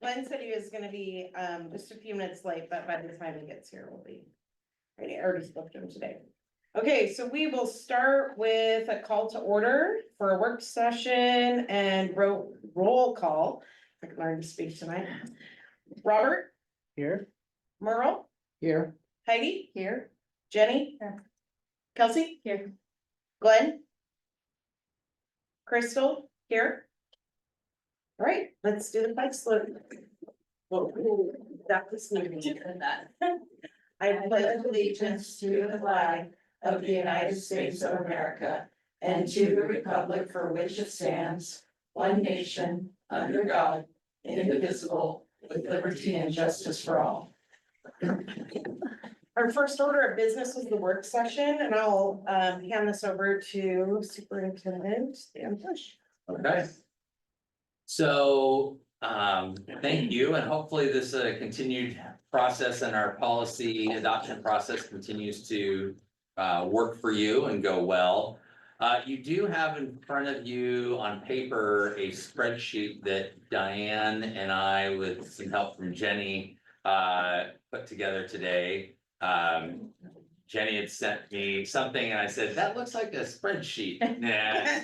Glenn said he was gonna be, just a few minutes late, but by the time he gets here, we'll be ready. I already spoke to him today. Okay, so we will start with a call to order for a work session and roll call. I can learn to speak tonight. Robert, Here. Merle, Here. Heidi, Here. Jenny, Here. Kelsey, Here. Glenn, Crystal, here. All right, let's do the flag salute. Well, that was me. I pledge allegiance to the flag of the United States of America and to the republic for which it stands, one nation, under God, indivisible, with liberty and justice for all. Our first order of business is the work session, and I'll hand this over to Superintendent Dan Bush. Okay. So, thank you, and hopefully this continued process and our policy adoption process continues to work for you and go well. You do have in front of you on paper a spreadsheet that Diane and I, with some help from Jenny, put together today. Jenny had sent me something and I said, that looks like a spreadsheet. And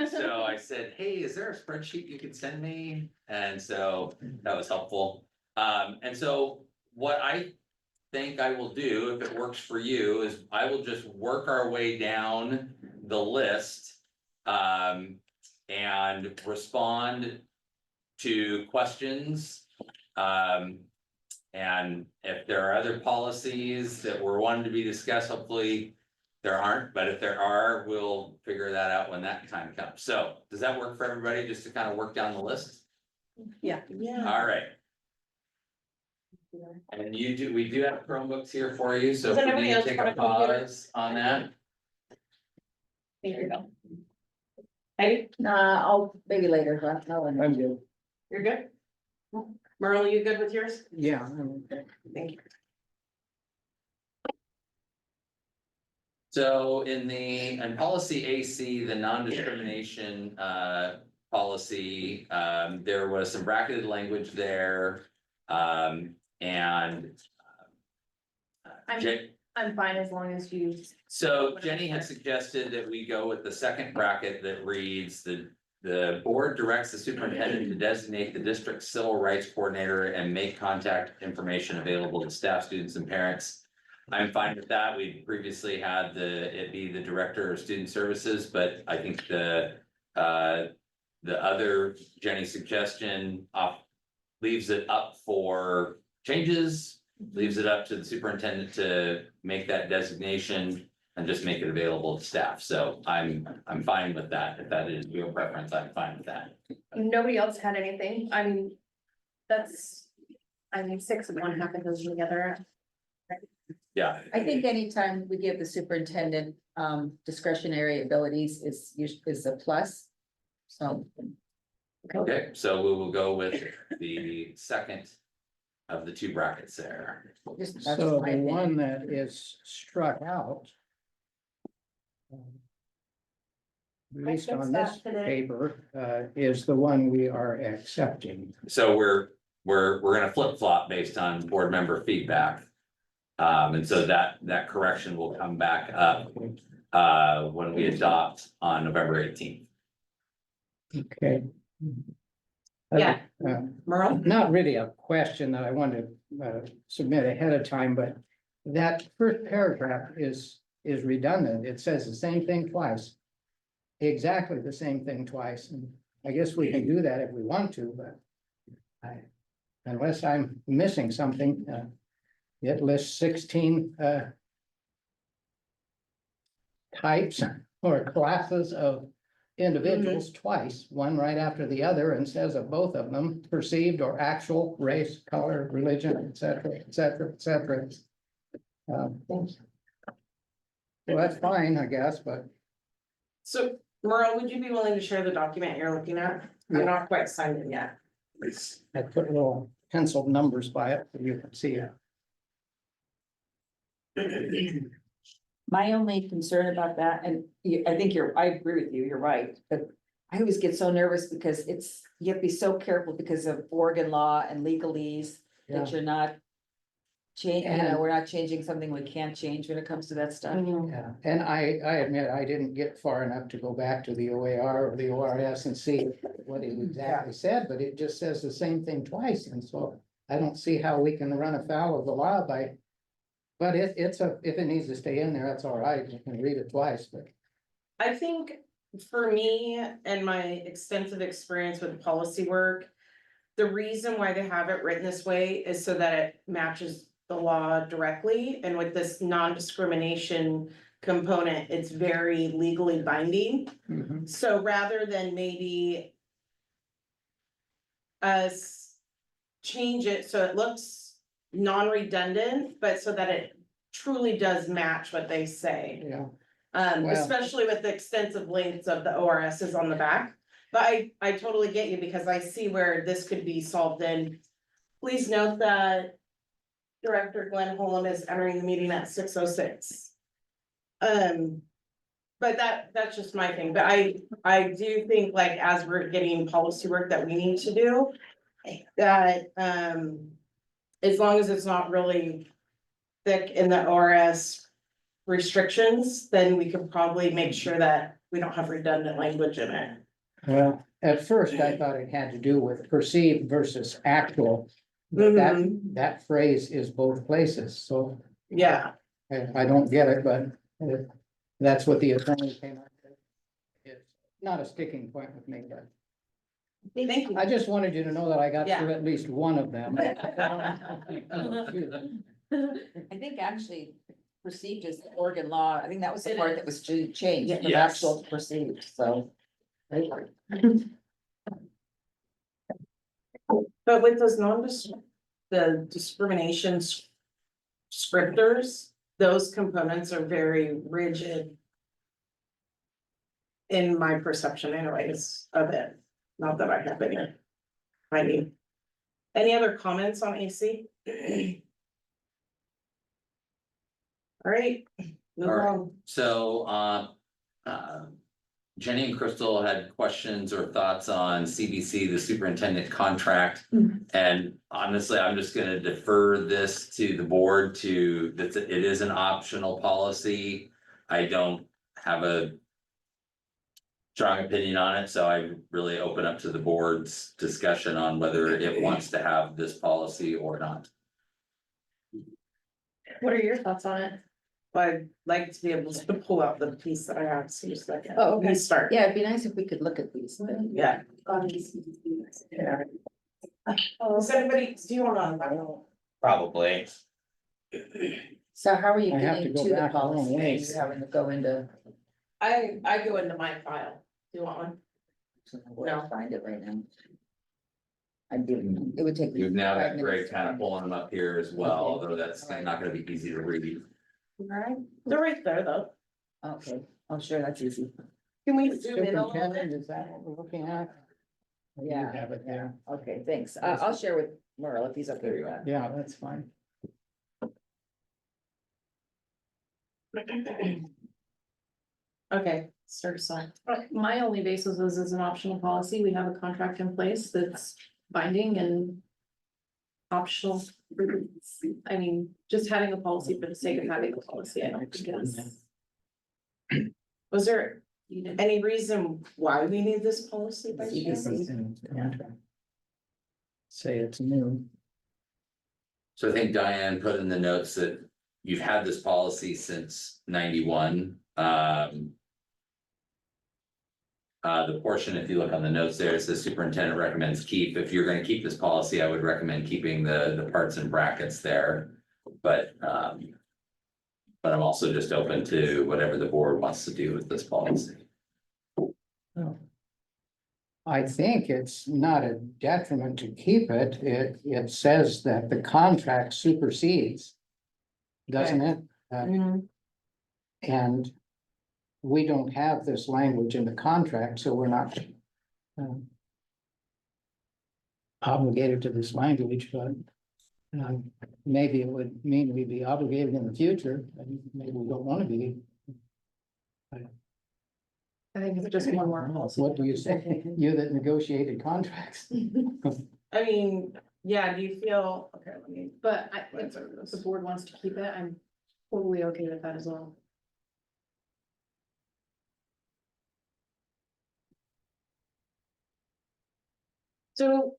so I said, hey, is there a spreadsheet you could send me? And so that was helpful. And so what I think I will do, if it works for you, is I will just work our way down the list. And respond to questions. And if there are other policies that were wanting to be discussed, hopefully there aren't, but if there are, we'll figure that out when that time comes. So does that work for everybody, just to kind of work down the list? Yeah. All right. And we do have Chromebooks here for you, so if we need to take a pause on that. There you go. Heidi, I'll maybe later, but I'm good. you're good? Merle, you good with yours? Yeah. I'm okay. Thank you. So in policy AC, the non-discrimination policy, there was some bracketed language there. And I'm fine as long as you. so Jenny had suggested that we go with the second bracket that reads the board directs the superintendent to designate the district civil rights coordinator and make contact information available to staff, students, and parents. I'm fine with that. We previously had it be the director of student services, but I think the other Jenny suggestion leaves it up for changes, leaves it up to the superintendent to make that designation and just make it available to staff. So I'm fine with that. If that is your preference, I'm fine with that. Nobody else had anything, I mean, I mean, 6 of one, half a dozen together. Yeah. I think anytime we give the superintendent discretionary abilities is a plus. So. Okay, so we will go with the second of the two brackets there. That's So my the opinion. one that is struck out. At least fixed on that this today. paper, is the one we are accepting. So we're gonna flip flop based on board member feedback. And so that correction will come back up when we adopt on November 18th. Okay. Yeah. Merle? Not really a question that I wanted to submit ahead of time, but that first paragraph is redundant. It says the same thing twice. Exactly the same thing twice, and I guess we can do that if we want to, but unless I'm missing something, it lists 16 types or classes of individuals twice, one right after the other, and says of both of them, perceived or actual race, color, religion, et cetera, et cetera, et cetera. Well, that's fine, I guess, but So Merle, would you be willing to share the document you're looking at? I'm not quite signed it yet. I put little penciled numbers by it, so you can see it. My only concern about that, and I think I agree with you, you're right, but I always get so nervous because you have to be so careful because of Oregon law and legalese Yeah. that you're not. And- We're not changing something we can't change when it comes to that stuff. Yeah, and I admit, I didn't get far enough to go back to the OAR or the ORS and see what it exactly said, but it just says the same thing twice, and so I don't see how we can run afoul of the law by. But if it needs to stay in there, that's all right, you can read it twice, but I think for me and my extensive experience with policy work. The reason why they have it written this way is so that it matches the law directly, and with this non-discrimination component, it's very legally binding. mhm, So rather than maybe us change it so it looks non-redundant, but so that it truly does match what they say. yeah. Well- Especially with the extensive links of the ORSs on the back. But I totally get you because I see where this could be solved in. Please note that Director Glenn Holm is entering the meeting at 6:06. But that's just my thing, but I do think like as we're getting policy work that we need to do. That as long as it's not really thick in the ORS restrictions, then we could probably make sure that we don't have redundant language in it. Well, at first I thought it had to do with perceived versus actual. But that phrase is both places, so Yeah, I don't get it, but that's what the attorney came up with. It's not a sticking point with me, but thank you. I just wanted you to know that I got Yeah. through at least one of them. I think actually perceived is Oregon law. I think that was the It part is. that was changed from Yes. actual to perceived, so. But with those the discrimination scripters, those components are very rigid. In my perception anyways of it, not that I have any. I mean. Any other comments on AC? All right, move All right. on. So, Jenny and Crystal had questions or thoughts on CBC, the superintendent contract. And honestly, I'm just gonna defer this to the board it is an optional policy. I don't have a strong opinion on it, so I really open up to the board's discussion on whether it wants to have this policy or not. What are your thoughts on it? I'd like to be able to pull out the piece that I have, so just like. Oh, okay. We start. Yeah, it'd be nice if we could look at these. but- Yeah. Does anybody, do you want to? Probably. So how are you I have to getting go to the back a long policy? Are ways. you having to go into? I go into my file. Do you want one? I'll find it right now. I do, it would take. me We've now 5 got minutes Greg to kind of find it. pulling them up here as well, Okay. although that's not gonna be easy to read. Alright, they're right there though. Okay, oh, sure, that's easy. Can we zoom in a little Superintendent, bit? is that what we're looking at? You Yeah. have it there. Okay, thanks. I'll share with Merle if he's okay There you with that. Yeah, that's fine. Okay, start aside. My only basis is as an optional policy. We have a contract in place that's binding and optional. I mean, just having a policy for the sake of having a policy, I don't think is. Was there needed. any reason why we need this policy by chance? Say it's new. So I think Diane put in the notes that you've had this policy since 91. The portion, if you look on the notes there, it says superintendent recommends keep. If you're gonna keep this policy, I would recommend keeping the parts and brackets there. But I'm also just open to whatever the board wants to do with this policy. I think it's not a detriment to keep it. It says that the contract supersedes. Doesn't it? And we don't have this language in the contract, so we're not obligated to this language, but maybe it would mean we'd be obligated in the future, and maybe we don't want to be. I think it's just one more policy. What do you say? You that negotiated contracts. I mean, yeah, do you feel, okay, let me. But if the board wants to keep it, I'm totally okay with that as well. So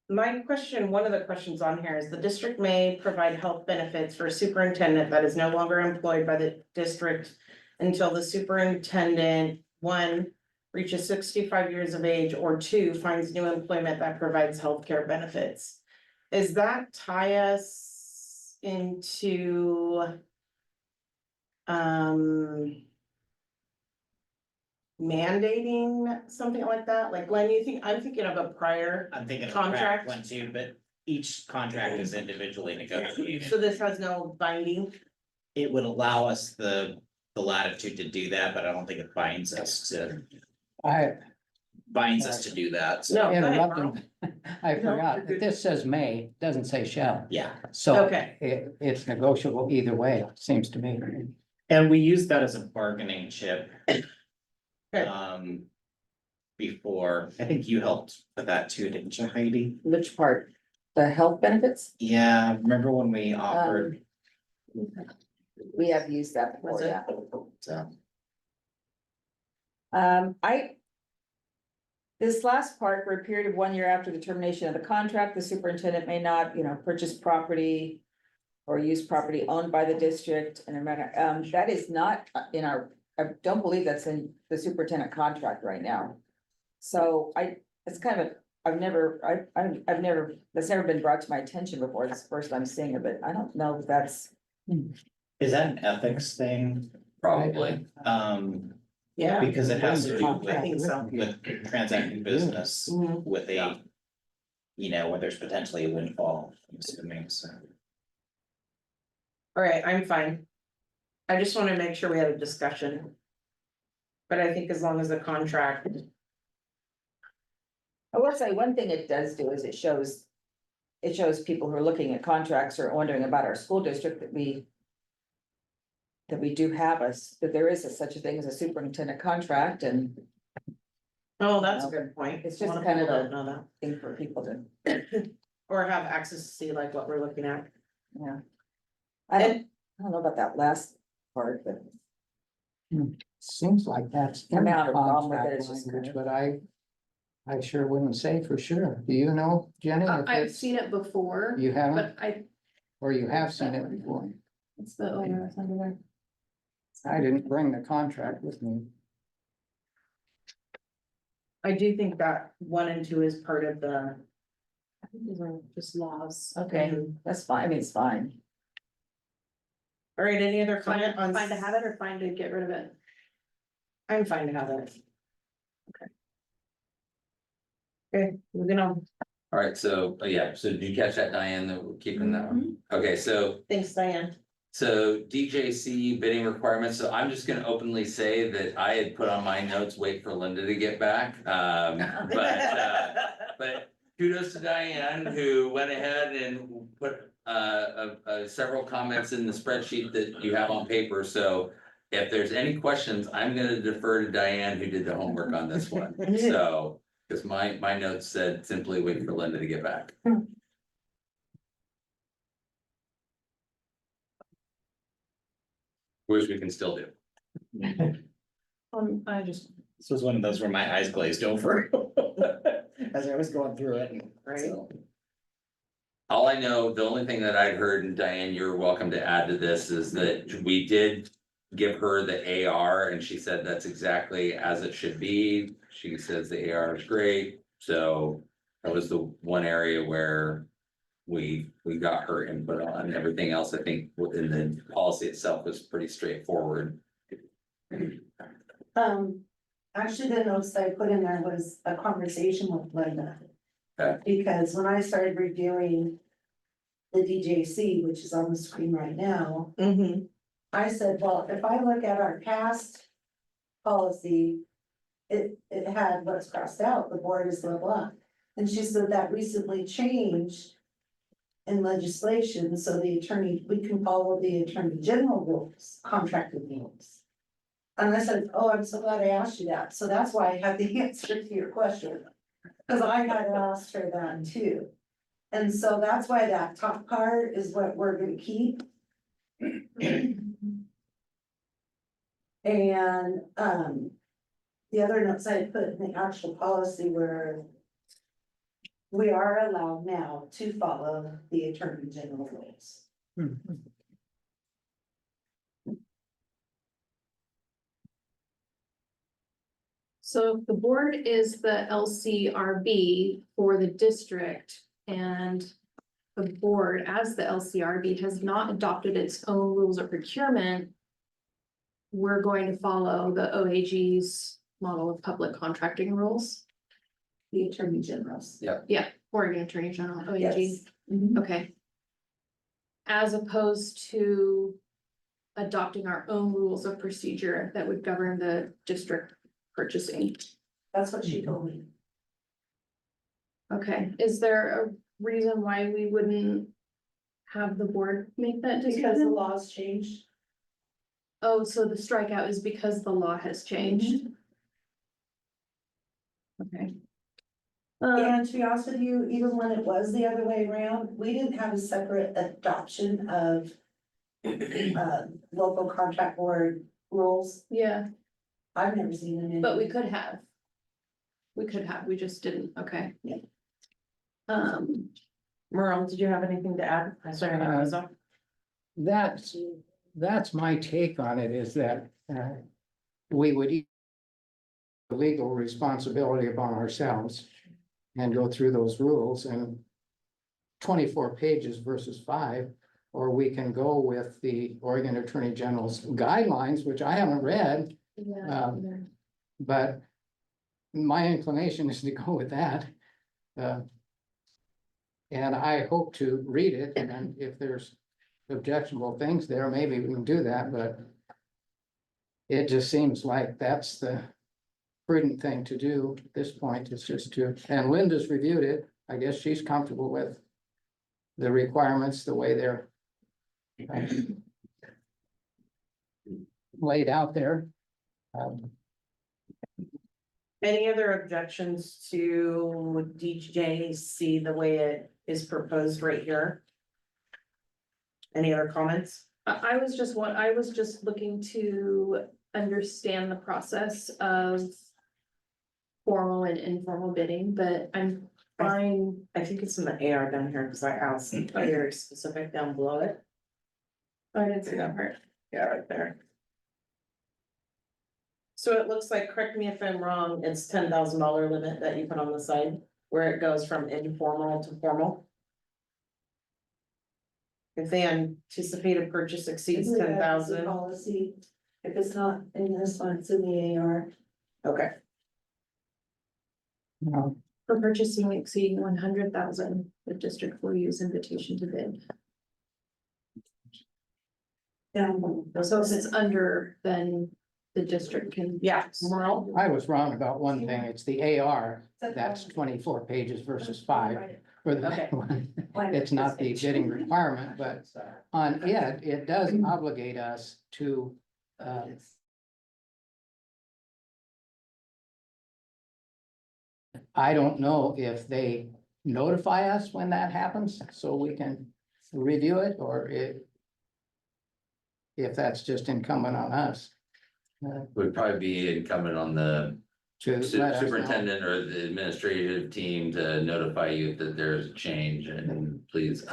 my question, one of the questions on here is the district may provide health benefits for a superintendent that is no longer employed by the district until the superintendent, one, reaches 65 years of age, or two, finds new employment that provides healthcare benefits. Is that tie us into mandating something like that? Like, when you think, I'm thinking of a prior, I'm thinking of Contract. contract one too, but each contract is individually negotiated. so this has no binding. It would allow us the latitude to do that, but I don't think it binds us to do that. So, No, go ahead, Interrupting, I No, forgot, you're good. this says may, doesn't say shall, yeah, so Okay. it's negotiable either way, it seems to me. and we use that as a bargaining chip. Okay. Before, I think you helped with that too, didn't you, Heidi? Which part? The health benefits? Yeah, remember when we offered, We have used that before, Was it? yeah. so, This last part, for a period of 1 year after the termination of the contract, the superintendent may not, purchase property. Or use property owned by the district and a matter, that is not in our, I don't believe that's in the superintendent contract right now. So it's kind of, I've never, that's never been brought to my attention before, this is the first I'm seeing it, but I don't know if that's. is that an ethics thing? Probably. Yeah. Because it has to do I think so. with transacting business Mhm. with a. Where there's potentially a windfall, I'm assuming, so. All right, I'm fine. I just want to make sure we had a discussion. But I think as long as the contract, I will say, one thing it does do is it shows people who are looking at contracts or wondering about our school district that we do have that there is such a thing as a superintendent contract and oh, that's a good point. It's just A lot kind of people a- don't know that. thing for people to, Or have access to see like what we're looking at. I don't know about that last part, but Seems like that's I in mean, I the have a problem with it, contract it's just language, kind but I sure wouldn't say for sure. Do you know, Jenny? if I've it's- seen it before, You haven't, but or you have seen it before? it's the owner that's under there. I didn't bring the contract with me. I do think that 1 and 2 is part of the. I think these are just laws. okay, that's fine, I mean, it's fine. All right, any other comment on? Fine to have it or fine to get rid of it? I'm fine to have it. Okay, moving on. All right, so, yeah, so did you catch that, Diane, that we're keeping that one? Okay, so Thanks, Diane. DJC bidding requirements, so I'm just gonna openly say that I had put on my notes, wait for Linda to get back. But kudos to Diane, who went ahead and put several comments in the spreadsheet that you have on paper, so. If there's any questions, I'm gonna defer to Diane, who did the homework on this one, so, cause my notes said simply wait for Linda to get back. Which we can still do. I just, This was one of those where my eyes glazed over. As I was going through it, Right. so. All I know, the only thing that I'd heard, and Diane, you're welcome to add to this, is that we did give her the AR and she said that's exactly as it should be. She says the AR is great, so that was the one area where we got her input on. Everything else, I think, within the policy itself was pretty straightforward. Actually, the notes that I put in there was a conversation with Linda. Okay. Because when I started reviewing the DJC, which is on the screen right now, Mm-hmm. I said, well, if I look at our past policy, it had what's crossed out, the board is blah, blah. And she said that recently changed in legislation, so the attorney, we can follow the attorney general rules, contracted rules. And I said, oh, I'm so glad I asked you that, so that's why I had the answer to your question. Cause I had asked her that too. And so that's why that top card is what we're gonna keep. And, the other notes I put in the actual policy were we are allowed now to follow the Attorney General rules. So if the board is the LCRB for the district and the board as the LCRB has not adopted its own rules of procurement, we're going to follow the OAG's model of public contracting rules. The Attorney General's. Oregon Attorney General, OAG, Yes. Mhm. okay. As opposed to adopting our own rules of procedure that would govern the district purchasing. That's what she told me. Okay, is there a reason why we wouldn't have the board make that Because the decision? laws changed. Oh, so the strikeout is because the law has changed? Okay. And to be honest with you, even when it was the other way around, we didn't have a separate adoption of local contract board rules. Yeah, I've never seen them in. but we could have. We could have, we just didn't, okay. Yeah. Merle, did you have anything to add? I'm sorry, my hand was up. That's my take on it, is that, we would the legal responsibility upon ourselves and go through those rules and 24 pages versus 5, or we can go with the Oregon Attorney General's guidelines, which I haven't read, Yeah. but my inclination is to go with that. And I hope to read it, and if there's objectionable things there, maybe we can do that, but it just seems like that's the prudent thing to do at this point, is just to, and Linda's reviewed it. I guess she's comfortable with the requirements, the way they're laid out there. Any other objections to DJC the way it is proposed right here? Any other comments? I was just looking to understand the process of formal and informal bidding, but I'm fine. I think it's in the AR down here, because I asked very specific down below it. I didn't see that part. Yeah, right there. So it looks like, correct me if I'm wrong, it's $10,000 limit that you put on the side, where it goes from informal to formal. If the anticipated purchase exceeds Isn't that the 10,000, Policy, if it's not in this one, it's in the AR. okay, Now, For purchasing exceeding 100,000, the district will use invitation to bid. Down. So if it's under, then the district can. yeah, Merle, I was wrong about one thing. It's the AR, that's 24 pages versus 5 for the Okay. one. It's not the bidding requirement, but on it, it does obligate us to, I don't know if they notify us when that happens, so we can review it, or if that's just incumbent on us. Would probably be incumbent on the To let us know. superintendent or the administrative team to notify you that there's a change, and please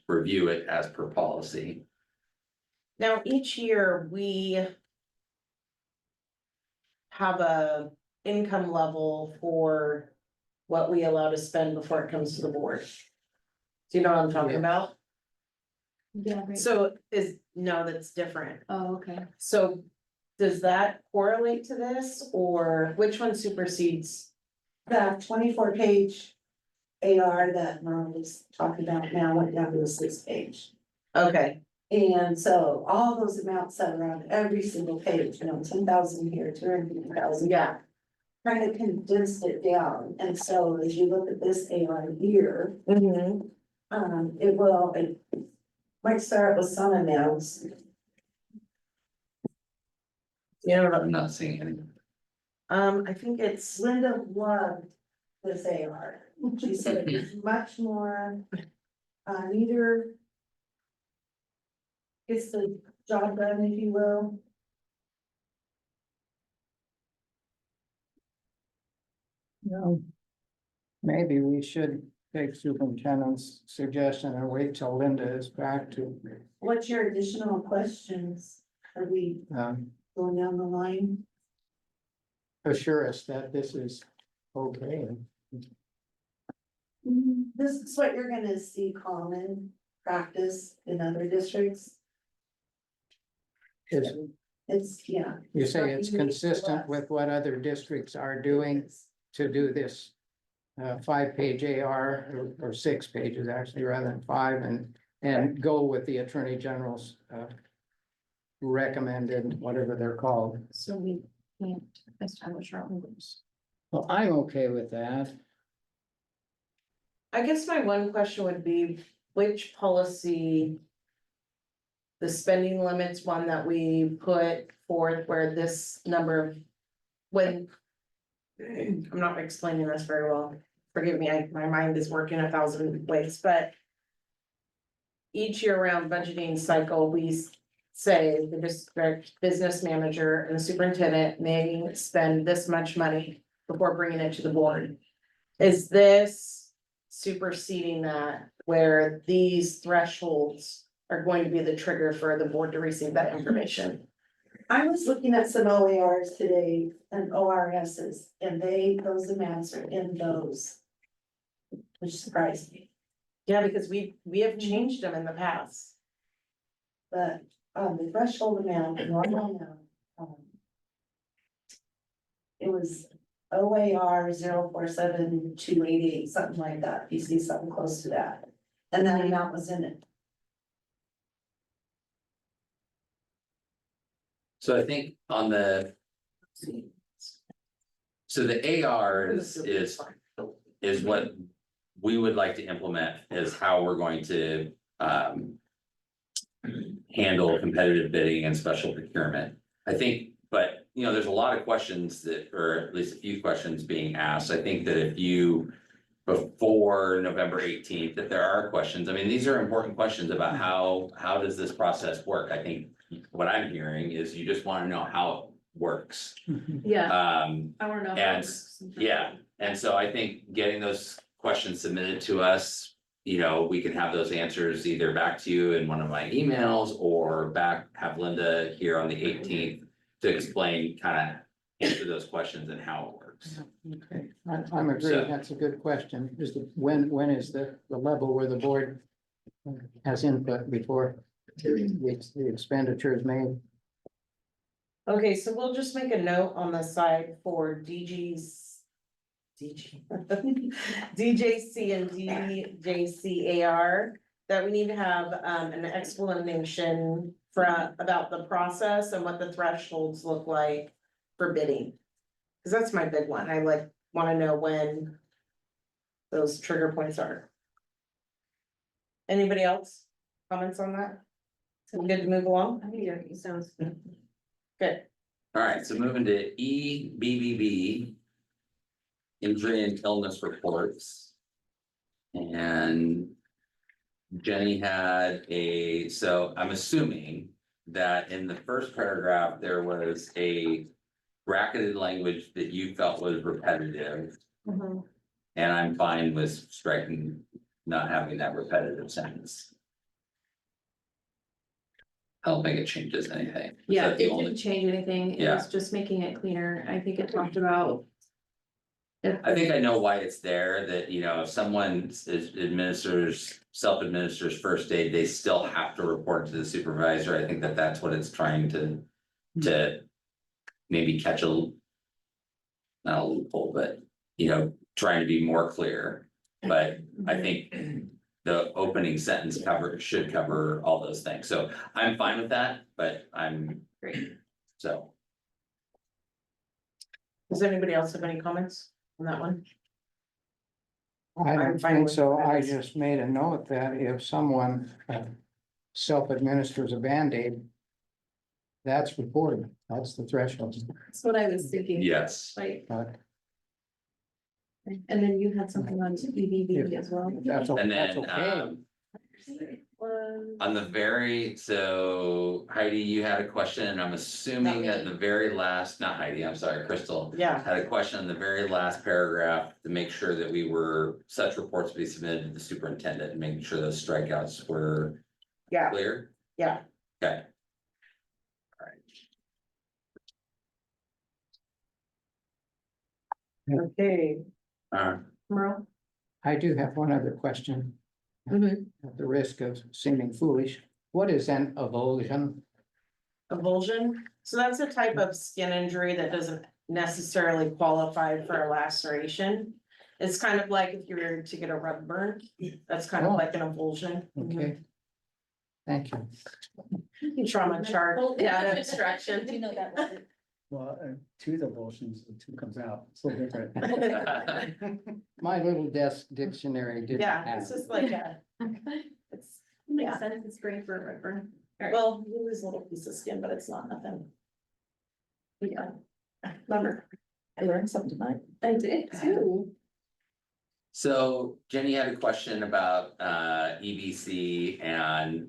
review it as per policy. now each year we have a income level for what we allow to spend before it comes to the board. Do you know what I'm talking Yeah. about? Yeah, right. So no, that's different. Oh, okay. So does that correlate to this, or which one supersedes? The 24-page AR that Merle was talking about now went down to the 6-page. Okay, And so all those amounts that are on every single page, 10,000 here, 250,000. yeah, Kind of condensed it down, and so as you look at this AR here, it might start with some amounts. Yeah, I'm not seeing any. I think it's, Linda loved this AR. She said it was much more, neater. Gets the job done, if you will. No. Maybe we should take superintendent's suggestion and wait till Linda is back to, What's your additional questions? Are we going down the line? assure us that this is okay. This is what you're gonna see common practice in other districts. Is, It's, yeah. you say it's not unique to consistent us. with what other districts are doing to do this 5-page AR or 6 pages actually rather than 5 and go with the Attorney General's recommended, whatever they're called. So we can't establish our own rules. Well, I'm okay with that. I guess my one question would be, which policy? The spending limits one that we put forth where this number of, when. I'm not explaining this very well, forgive me, my mind is working 1,000 ways, but. Each year round budgeting cycle, we say the district business manager and the superintendent may spend this much money before bringing it to the board. Is this superseding that where these thresholds are going to be the trigger for the board to receive that information? I was looking at some OARs today and ORSs, and those amounts are in those. Which surprised me, Yeah, because we have changed them in the past. but, the threshold amount, the normal amount, it was OAR 047288, something like that, you see something close to that, and that amount was in it. So I think on the. So the AR is what we would like to implement is how we're going to handle competitive bidding and special procurement. I think, but you know, there's a lot of questions that, or at least a few questions being asked. I think that if you before November 18th, if there are questions, I mean, these are important questions about how does this process work? I think what I'm hearing is you just want to know how it works. Yeah, I wanna know. how it and, works. yeah, and so I think getting those questions submitted to us, you know, we can have those answers either back to you in one of my emails or have Linda here on the 18th to explain, kind of answer those questions and how it works. Okay, I'm agreed, that's a good question, is when is the level where the board has input before the expenditure is made? Okay, so we'll just make a note on the side for DJC and DJCAR, that we need to have an explanation about the process and what the thresholds look like for bidding. Cause that's my big one, I wanna know when those trigger points are. Anybody else comments on that? So good to move along? I think it sounds. Good. All right, so moving to EBBB. Injury and illness reports. And Jenny had so I'm assuming that in the first paragraph, there was a bracketed language that you felt was repetitive. And I'm fine with striking, not having that repetitive sentence. I don't think it changes anything. Is Yeah, that it the only- didn't change anything, it Yeah. was just making it cleaner, I think it talked about. I think I know why it's there, that, you know, if someone self-administers first aid, they still have to report to the supervisor. I think that that's what it's trying to maybe catch not a loophole, but, you know, trying to be more clear. But I think the opening sentence should cover all those things. So I'm fine with that, but Great. so. Does anybody else have any comments on that one? I I'm don't fine think with so, that. I just made a note that if someone self-administers a Band-Aid, That's reported, that's the threshold. That's what I was thinking. Yes. Like, But and then you had something on EBB as well. that's, And that's then, okay. on the very, so Heidi, you had a question, and I'm assuming at the very last, not Heidi, I'm sorry, Crystal. Yeah, Had a question in the very last paragraph to make sure that we were, such reports be submitted to the superintendent and making sure those strikeouts were yeah, clear. yeah. Okay. Okay. Merle? I do have one other question. Mhm. At the risk of seeming foolish, what is an avulsion? Avulsion, so that's a type of skin injury that doesn't necessarily qualify for a laceration. It's kind of like if you were to get a rug burn, that's kind of Oh. like an avulsion. Okay. Thank you. Trauma chart, yeah, abstraction. Do you know that, Robert? Well, tooth avulsions, the tooth comes out, it's a little different. My little desk dictionary didn't Yeah, have it's it. just like a, it's, Makes sense, it's great for a river. well, you lose a little piece of skin, but it's not nothing. Yeah, Remember, I learned something tonight. I did too. So Jenny had a question about EBC and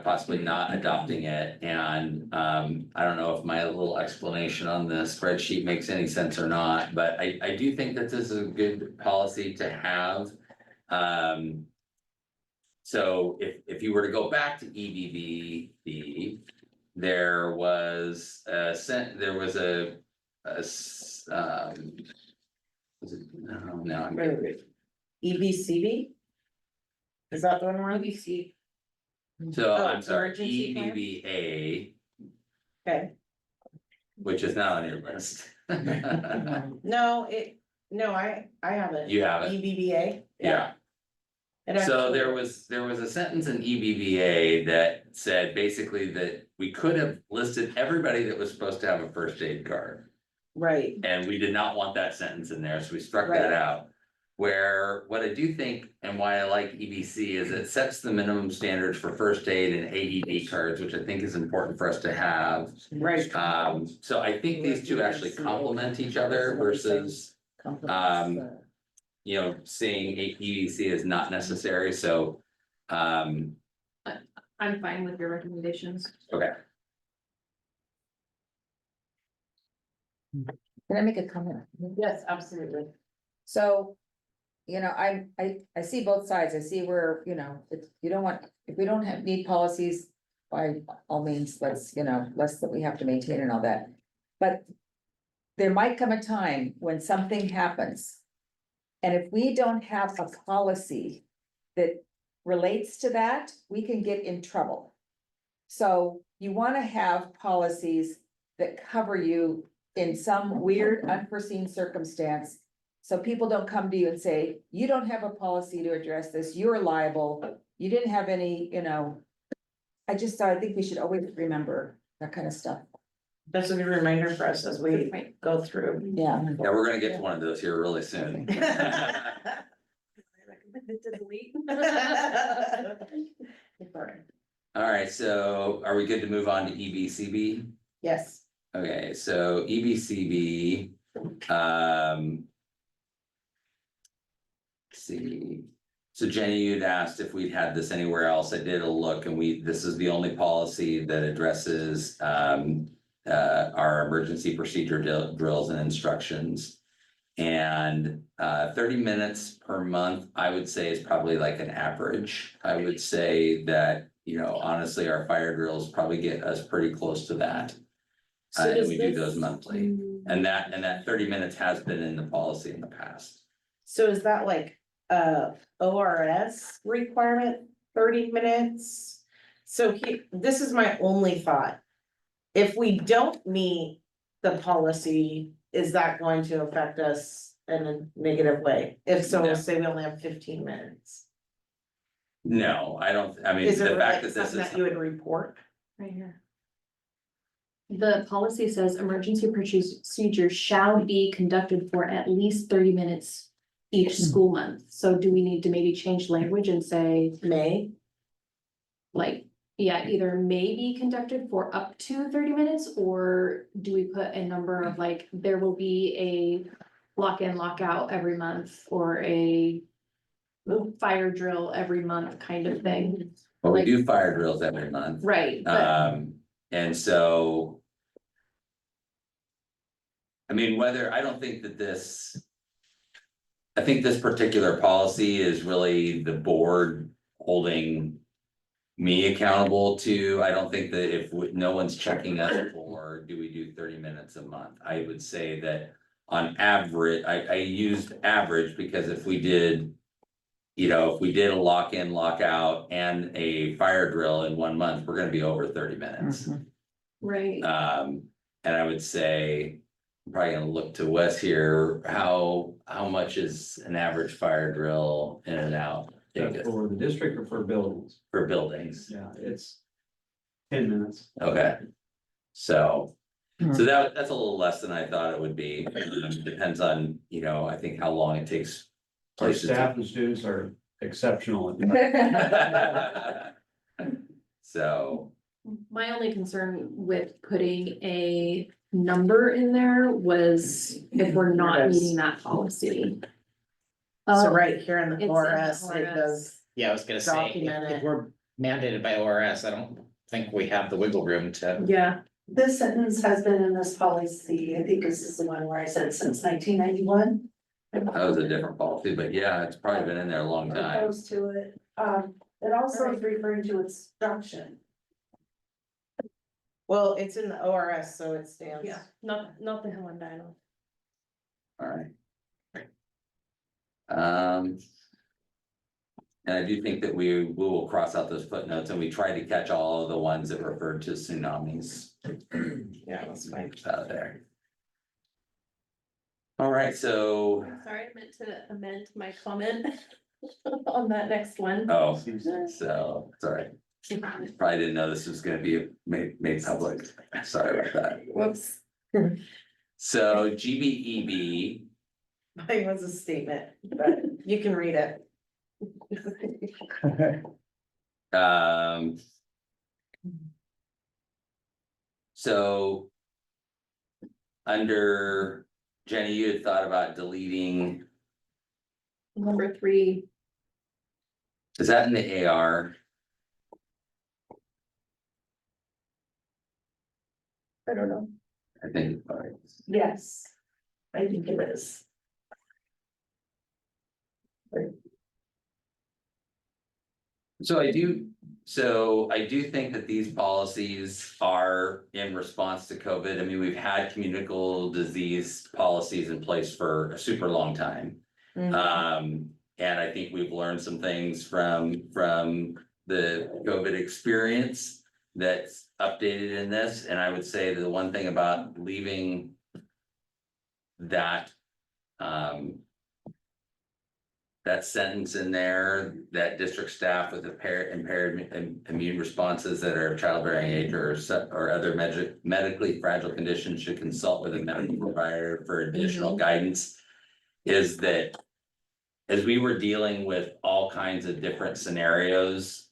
possibly not adopting it. And I don't know if my little explanation on the spreadsheet makes any sense or not, but I do think that this is a good policy to have. So if you were to go back to EBVB, there was was it, no, I'm wait, EBCB? Is that the one we're on? BBC. So Oh, I'm sorry, emergency plan? EBBA, Okay, which is not on your list. no, I have it. You have it, EBBA? yeah. It So actually- there was a sentence in EBBA that said basically that we could have listed everybody that was supposed to have a first aid card. Right, And we did not want that sentence in there, so we struck that Right. out. Where what I do think and why I like EBC is it sets the minimum standards for first aid and AED cards, which I think is important for us to have. right. So I think these two actually complement each other versus, you know, seeing EBC is not necessary, so. I'm fine with your recommendations. Okay, Can I make a comment? Yes, absolutely. So, I see both sides. I see where, if you don't want, if we don't need policies, by all means, less that we have to maintain and all that. But there might come a time when something happens. And if we don't have a policy that relates to that, we can get in trouble. So you want to have policies that cover you in some weird unforeseen circumstance. So people don't come to you and say, you don't have a policy to address this, you're liable, you didn't have any, I think we should always remember that kind of stuff. That's a good reminder for us as we go through. Yeah. yeah, we're gonna get to one of those here really soon. All right, so are we good to move on to EBCB? Yes, Okay, so EBCB, let's see. So Jenny, you'd asked if we'd had this anywhere else. I did a look and this is the only policy that addresses our emergency procedure drills and instructions. And 30 minutes per month, I would say is probably like an average. I would say that, honestly, our fire drills probably get us pretty close to that. And we do those monthly, and that 30 minutes has been in the policy in the past. so is that like ORS requirement, 30 minutes? So this is my only thought. If we don't meet the policy, is that going to affect us in a negative way? If so, No. say we only have 15 minutes. No, I don't, I mean, Is it the fact like that this something is, that you would report? Right here. The policy says emergency procedures shall be conducted for at least 30 minutes each school month. So do we need to maybe change language and say, May? like, yeah, either may be conducted for up to 30 minutes, or do we put a number of like, there will be a lock in, lock out every month, or a fire drill every month kind of thing? Well, we Like- do fire drills every month. Right, but And so. I mean, I don't think that this. I think this particular policy is really the board holding. Me accountable to, I don't think that if no one's checking us for, do we do 30 minutes a month? I would say that on average, I used average because if we did. If we did a lock in, lock out and a fire drill in 1 month, we're gonna be over 30 minutes. right, And I would say, I'm probably gonna look to Wes here, how much is an average fire drill in and out? For the district or for buildings? For buildings, Yeah, it's 10 minutes. okay. So that's a little less than I thought it would be, depends on, I think how long it takes. Our places to- staff and students are exceptional. So, my only concern with putting a number in there was if we're not meeting that policy. So Oh, right here in it's the in ORS, it ORS. does, Yeah, I was gonna say, Document if it. we're mandated by ORS, I don't think we have the wiggle room to. Yeah, This sentence has been in this policy, I think this is the one where I said since 1991. that was a different policy, but yeah, it's probably been in there a long time. Opposed to it, it also is referring to instruction. well, it's in the ORS, so it stands. yeah, not the Helen Dino. Alright. And I do think that we will cross out those footnotes and we try to catch all of the ones that refer to tsunamis. Yeah, that's fine. Out there. Alright, so, Sorry, I meant to amend my comment on that next one. oh, so, sorry, probably didn't know this was gonna be made public, sorry about that. Whoops, So GBEB, mine was a statement, but you can read it. So. Under Jenny, you had thought about deleting, Number 3, is that in the AR? I don't know. I think, alright. Yes, I think it is. So I do think that these policies are in response to COVID. I mean, we've had communicable disease policies in place for a super long time. And I think we've learned some things from the COVID experience that's updated in this, and I would say the one thing about leaving that that sentence in there, that district staff with impaired immune responses that are of childbearing age or other medically fragile conditions should consult with a medical provider for additional guidance. Is that as we were dealing with all kinds of different scenarios.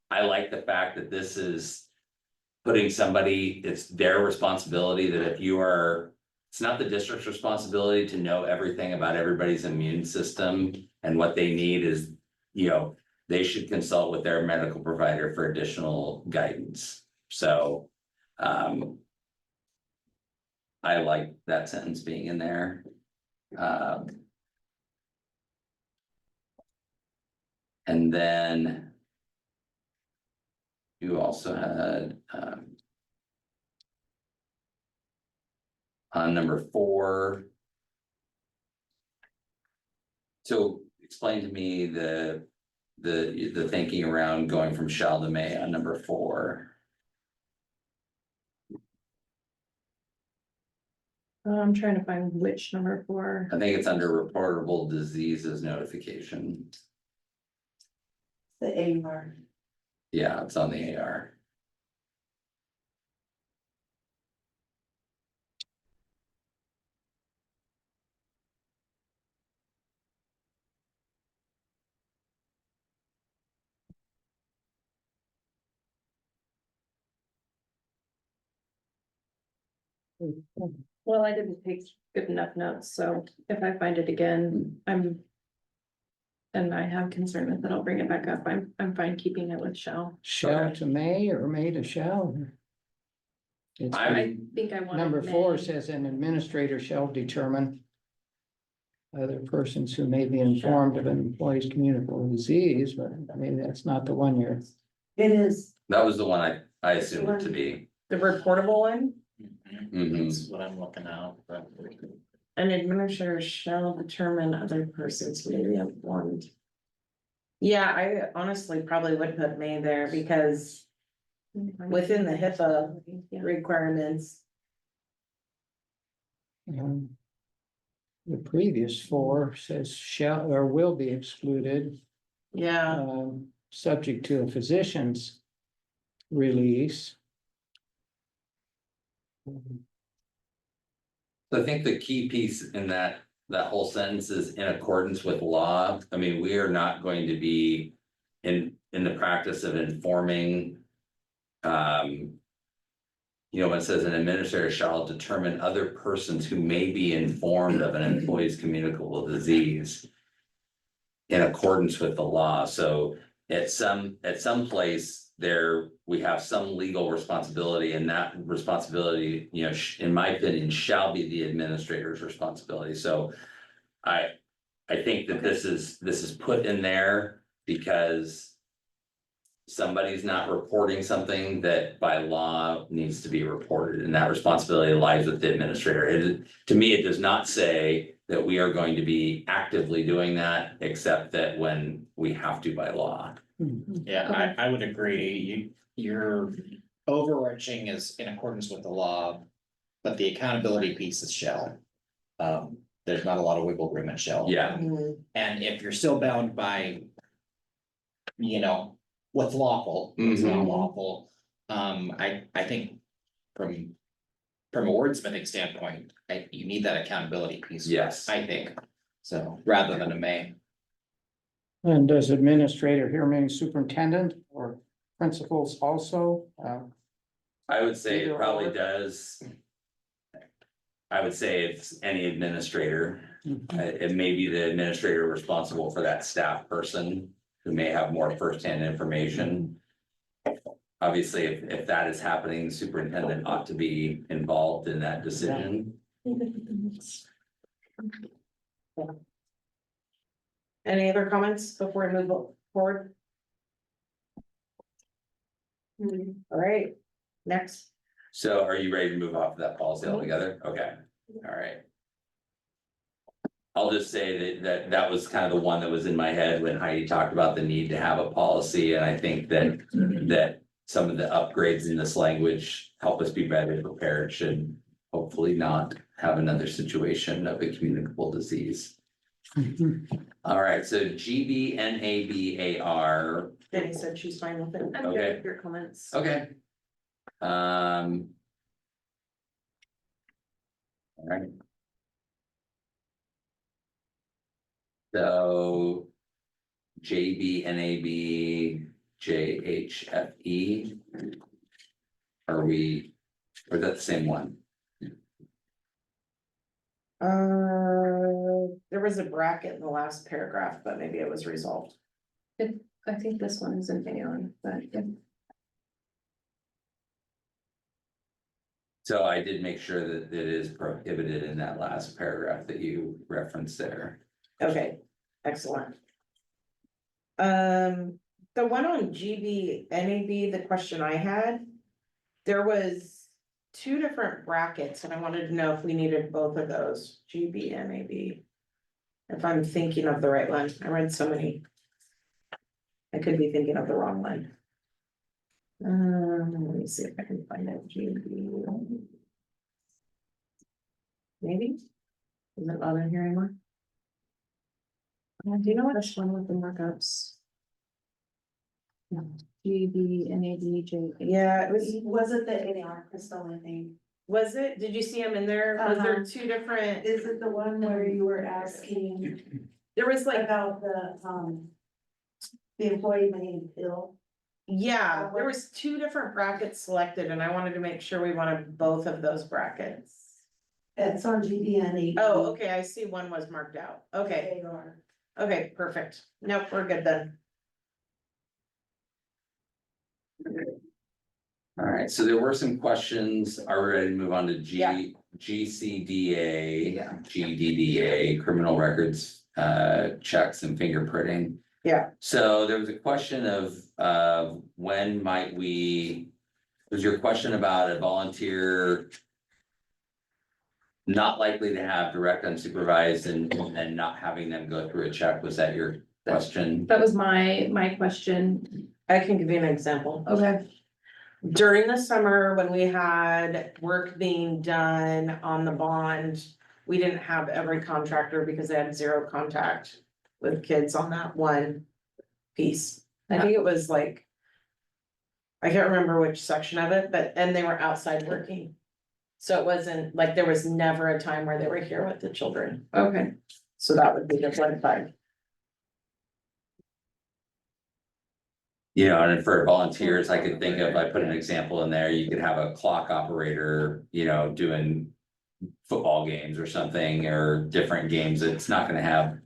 I like the fact that this is putting somebody, it's their responsibility that if you are. It's not the district's responsibility to know everything about everybody's immune system and what they need is, they should consult with their medical provider for additional guidance. So, I like that sentence being in there. And then you also had, on number 4. So explain to me the thinking around going from shall to may on number 4. I'm trying to find which number 4. I think it's under reportable diseases notification. The AR. Yeah, it's on the AR. Well, I didn't take good enough notes, so if I find it again, and I have concern with it, I'll bring it back up. I'm fine keeping it with shall. Shall to may or may to shall. It's I I think I want. number 4 says an administrator shall determine other persons who may be informed of an employee's communicable disease, but maybe that's not the one you're. It is, That was the one I assumed it to be. The reportable one, Mhm. That's what I'm looking at, but. an administrator shall determine other persons who may be informed. Yeah, I honestly probably would put may there because within the HIPAA requirements. The previous 4 says shall or will be excluded, Yeah, subject to a physician's release. So I think the key piece in that whole sentence is in accordance with law. I mean, we are not going to be in the practice of informing. You know, when it says an administrator shall determine other persons who may be informed of an employee's communicable disease. In accordance with the law, so at some place there, we have some legal responsibility, and that responsibility, you know, in my opinion, shall be the administrator's responsibility, so. I think that this is put in there because. Somebody's not reporting something that by law needs to be reported, and that responsibility lies with the administrator. To me, it does not say that we are going to be actively doing that, except that when we have to by law. Yeah, I would agree, your overarching is in accordance with the law, but the accountability piece is shall. There's not a lot of wiggle room in shall. Yeah, And if you're still bound by. You know, what's lawful, what's not lawful, I think from. From a wordsmithing standpoint, you need that accountability piece. yes. I think, so rather than a may. And does administrator here mean superintendent or principals also? I would say Either it probably or. does. I would say it's any administrator. Mhm. It may be the administrator responsible for that staff person who may have more firsthand information. Obviously, if that is happening, the superintendent ought to be involved in that decision. any other comments before we move forward? All right, next. So are you ready to move off of that policy altogether? Okay, all right. I'll just say that was kind of the one that was in my head when Heidi talked about the need to have a policy, and I think that some of the upgrades in this language help us be better prepared, should hopefully not have another situation of a communicable disease. All right, so GBNABAR, Jenny said she's fine with it. I'm Okay. good with your comments. okay. All right. So JBNAB, JHFE. Are we, or is that the same one? There was a bracket in the last paragraph, but maybe it was resolved. I think this one is in Aon, but yeah. So I did make sure that it is prohibited in that last paragraph that you referenced there. Okay, excellent. The one on GBNAB, the question I had. There was 2 different brackets and I wanted to know if we needed both of those, GBNAB. If I'm thinking of the right one, I read so many. I could be thinking of the wrong one. Let me see if I can find it, GB. Maybe? Is it not in here anymore? Do you know what this one with the markups? GBNABJ. Yeah, it was, was it the AR crystal, I think? was it? Did you see them in there? Was there 2 different? Is it the one where you were asking There was like, about the employee may bill? Yeah, there was two different brackets selected and I wanted to make sure we wanted both of those brackets. It's on GBN. Oh, okay, I see one was marked out. Okay, okay, perfect. Nope, we're good then. All right, so there were some questions. Are we ready to move on to Yeah. GCDA, Yeah. GDDA, criminal records, checks and fingerprinting? Yeah. So there was a question of when might we, was your question about a volunteer not likely to have direct unsupervised and not having them go through a check? Was that your question? That was my question. I can give you an example. Okay. During the summer, when we had work being done on the bond, we didn't have every contractor because they had zero contact with kids on that one piece. I think it was like, I can't remember which section of it, but, and they were outside working. So it wasn't like there was never a time where they were here with the children. Okay. So that would be the one time. You know, and for volunteers, I could think of, I put an example in there, you could have a clock operator, you know, doing football games or something, or different games. It's not gonna have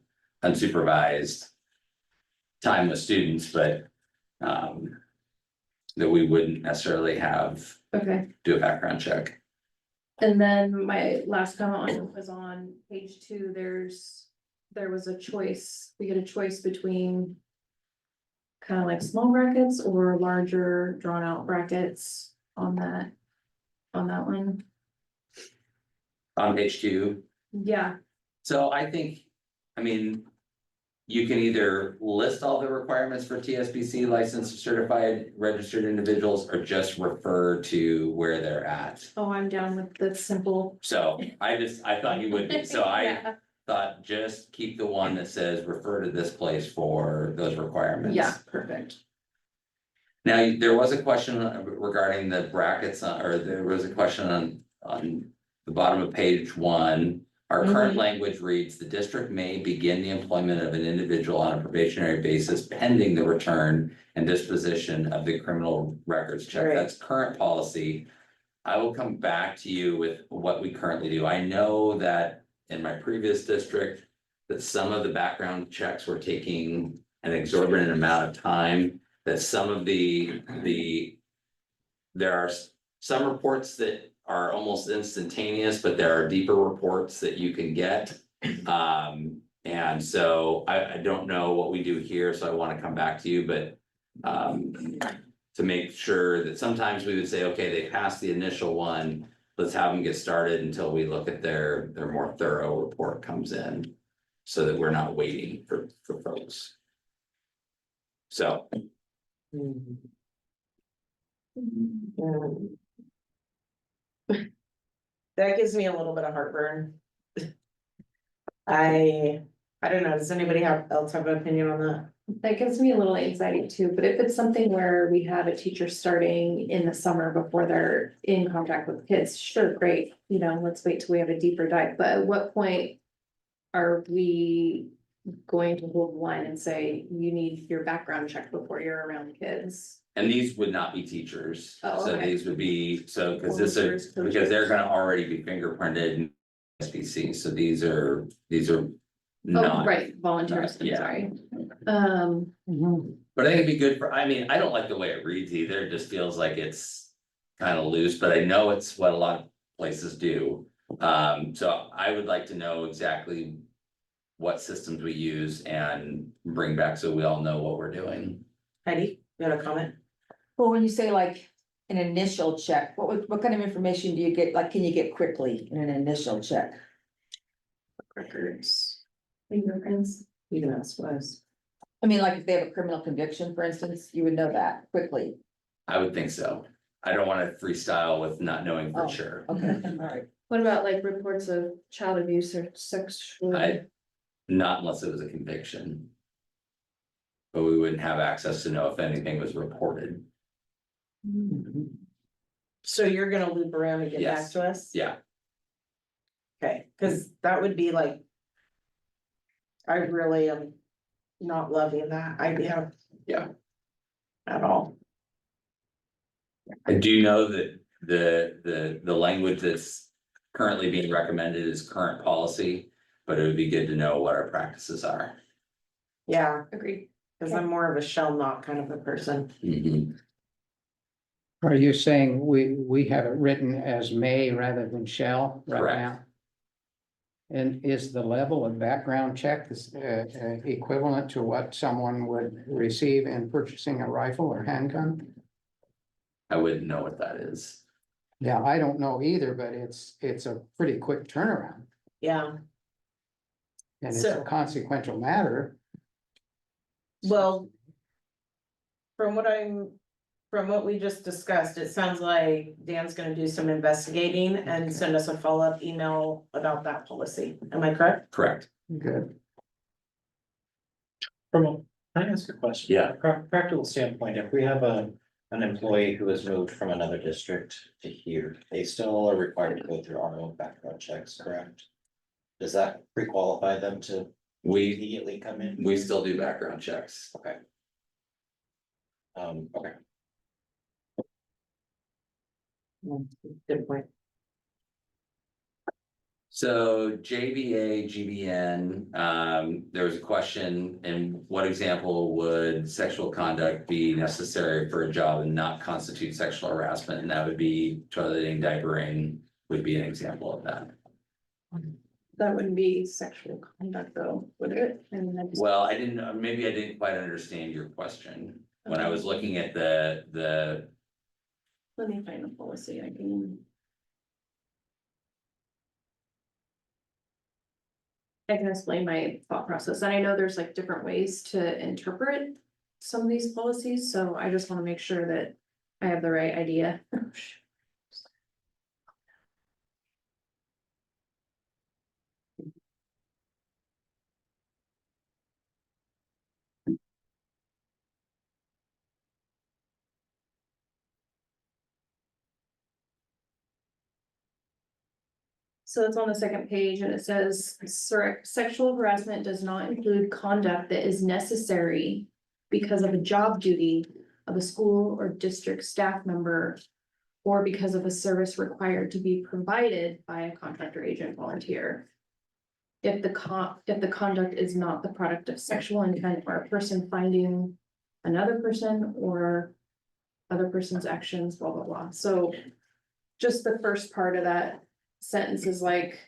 unsupervised time with students, but that we wouldn't necessarily have, Okay. do a background check. And then my last comment on it was on page 2, there was a choice, we get a choice between. Kind of like small brackets or larger drawn out brackets on that one. On page 2, Yeah, so I think, I mean. You can either list all the requirements for TSBC licensed certified registered individuals or just refer to where they're at. oh, I'm down with the simple. So I thought you would be, so I Yeah. thought just keep the one that says refer to this place for those requirements. Yeah, perfect. Now, there was a question regarding the brackets, or there was a question on the bottom of page 1. Our current language reads, the district may begin the employment of an individual on a probationary basis pending the return and disposition of the criminal records check. Right. That's current policy. I will come back to you with what we currently do. I know that in my previous district, that some of the background checks were taking an exorbitant amount of time, that some of there are some reports that are almost instantaneous, but there are deeper reports that you can get. And so I don't know what we do here, so I want to come back to you, but to make sure that sometimes we would say, okay, they passed the initial one, let's have them get started until we look at their more thorough report comes in. So that we're not waiting for folks. So, That gives me a little bit of heartburn. I don't know, does anybody else have an opinion on that? That gives me a little anxiety too, but if it's something where we have a teacher starting in the summer before they're in contact with kids, sure, great. You know, let's wait till we have a deeper dive, but at what point are we going to hold the line and say, you need your background check before you're around kids? and these would not be teachers, Oh, so okay. these would be, because Counselors, because they're gonna already be fingerprinted in SPC, so these are Oh, not. right, volunteers, I'm yeah. sorry. But I think it'd be good for, I mean, I don't like the way it reads either, it just feels like it's kind of loose, but I know it's what a lot of places do. So I would like to know exactly what systems we use and bring back so we all know what we're doing. Heidi, you had a comment? Well, when you say like an initial check, what kind of information do you get, like, can you get quickly in an initial check? Records. Fingerprints. You can ask us. I mean, like if they have a criminal conviction, for instance, you would know that quickly. I would think so. I don't wanna freestyle with not knowing for Oh. sure. Okay, all right. What about like reports of child abuse or sexual? Not unless it was a conviction. But we wouldn't have access to know if anything was reported. So you're gonna loop around and get back Yes. to us? Yeah, Okay, cause that would be like. I really am not loving that idea. Yeah. At all. I do know that the language that's currently being recommended is current policy, but it would be good to know what our practices are. Yeah, Agreed. cause I'm more of a shall not kind of a person. Mhm. Are you saying we have it written as may rather than shall right Correct. now? And is the level of background check equivalent to what someone would receive in purchasing a rifle or handgun? I wouldn't know what that is. Yeah, I don't know either, but it's a pretty quick turnaround Yeah, and it's So- a consequential matter. well. From what we just discussed, it sounds like Dan's gonna do some investigating and send us a follow-up email about that policy. Am I correct? Correct. Good. Can I ask a question? Yeah. Practical standpoint, if we have an employee who has moved from another district to here, they still are required to go through our own background checks, correct? Does that pre-qualify them to We, immediately come in? we still do background checks. Okay. Okay. Good point. So JVA, GBN, there was a question, in what example would sexual conduct be necessary for a job and not constitute sexual harassment? And that would be toileting, diapering would be an example of that. That wouldn't be sexual conduct though, would it? I mean, I just- Well, maybe I didn't quite understand your question. When I was looking at the, Let me find the policy, I can. I can explain my thought process, and I know there's like different ways to interpret some of these policies, so I just wanna make sure that I have the right idea. So it's on the second page and it says, Sexual harassment does not include conduct that is necessary because of a job duty of a school or district staff member or because of a service required to be provided by a contractor, agent, volunteer. If the conduct is not the product of sexual intent or a person finding another person or other person's actions, blah, blah, blah. So just the first part of that sentence is like,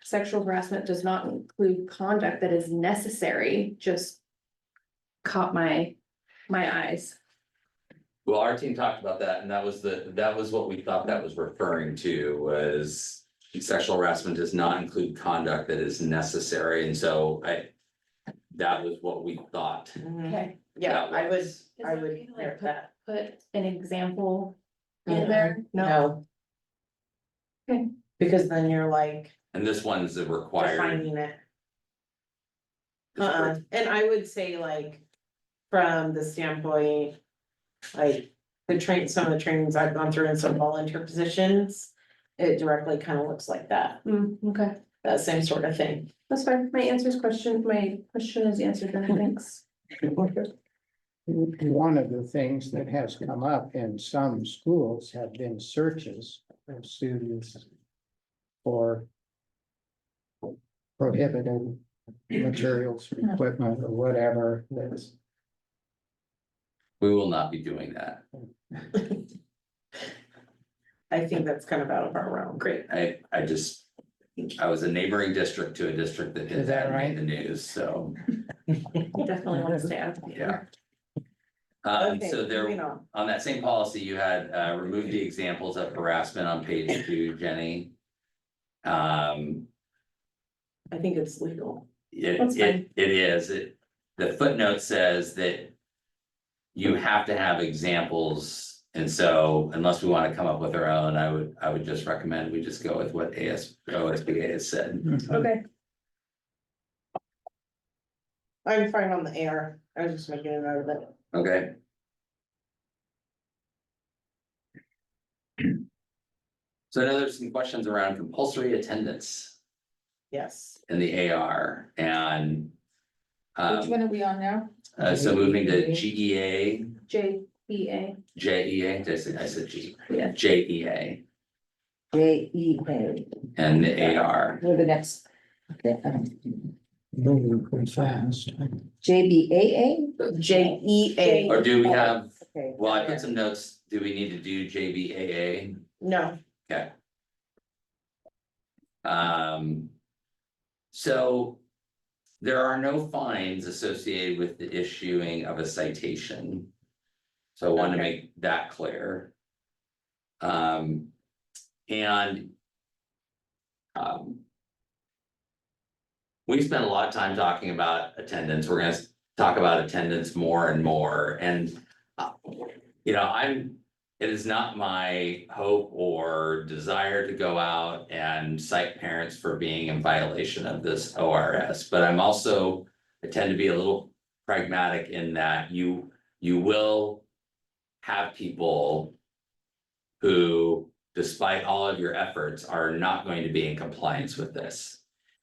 sexual harassment does not include conduct that is necessary, just caught my eyes. well, our team talked about that and that was what we thought that was referring to was sexual harassment does not include conduct that is necessary. And so that was what we thought. Okay. Yeah, That I would, was- I would hear that. Put an example in there, no, No. Okay. Because then you're like And this one's a required. defining it. And I would say like, from the standpoint, like, some of the trainings I've gone through in some volunteer positions. It directly kind of looks like that, okay, that same sort of thing. that's fine, my question is answered, then, thanks. One of the things that has come up in some schools have been searches of students for prohibited materials, equipment, or whatever that's. We will not be doing that. I think that's kind of out of our realm. Great. I was a neighboring district to a district that did Is that that, right? made the news, so, Definitely want to stay out of yeah. here. Okay, So there, moving on. on that same policy, you had removed the examples of harassment on page 2, Jenny. I think it's legal. That's fine. It is, the footnote says that. You have to have examples, and so unless we want to come up with our own, I would just recommend we just go with what OSBA has said. Okay, I'm fine on the AR. I was just making a note of it. Okay. So I know there's some questions around compulsory attendance Yes. in the AR and. Which one are we on now? So moving to GEA, J, EA. JEA, I said G, Yeah. JEA JEA, and the AR. we're the next. Okay, Moving pretty fast. JBAA? JEA. Or do we have, Okay. well, I put some notes, do we need to do JBAA? No, Okay. So there are no fines associated with the issuing of a citation. So I want to Okay. make that clear. And we spent a lot of time talking about attendance. We're gonna talk about attendance more and more, and you know, it is not my hope or desire to go out and cite parents for being in violation of this ORS, but I'm also, I tend to be a little pragmatic in that you will have people who, despite all of your efforts, are not going to be in compliance with this.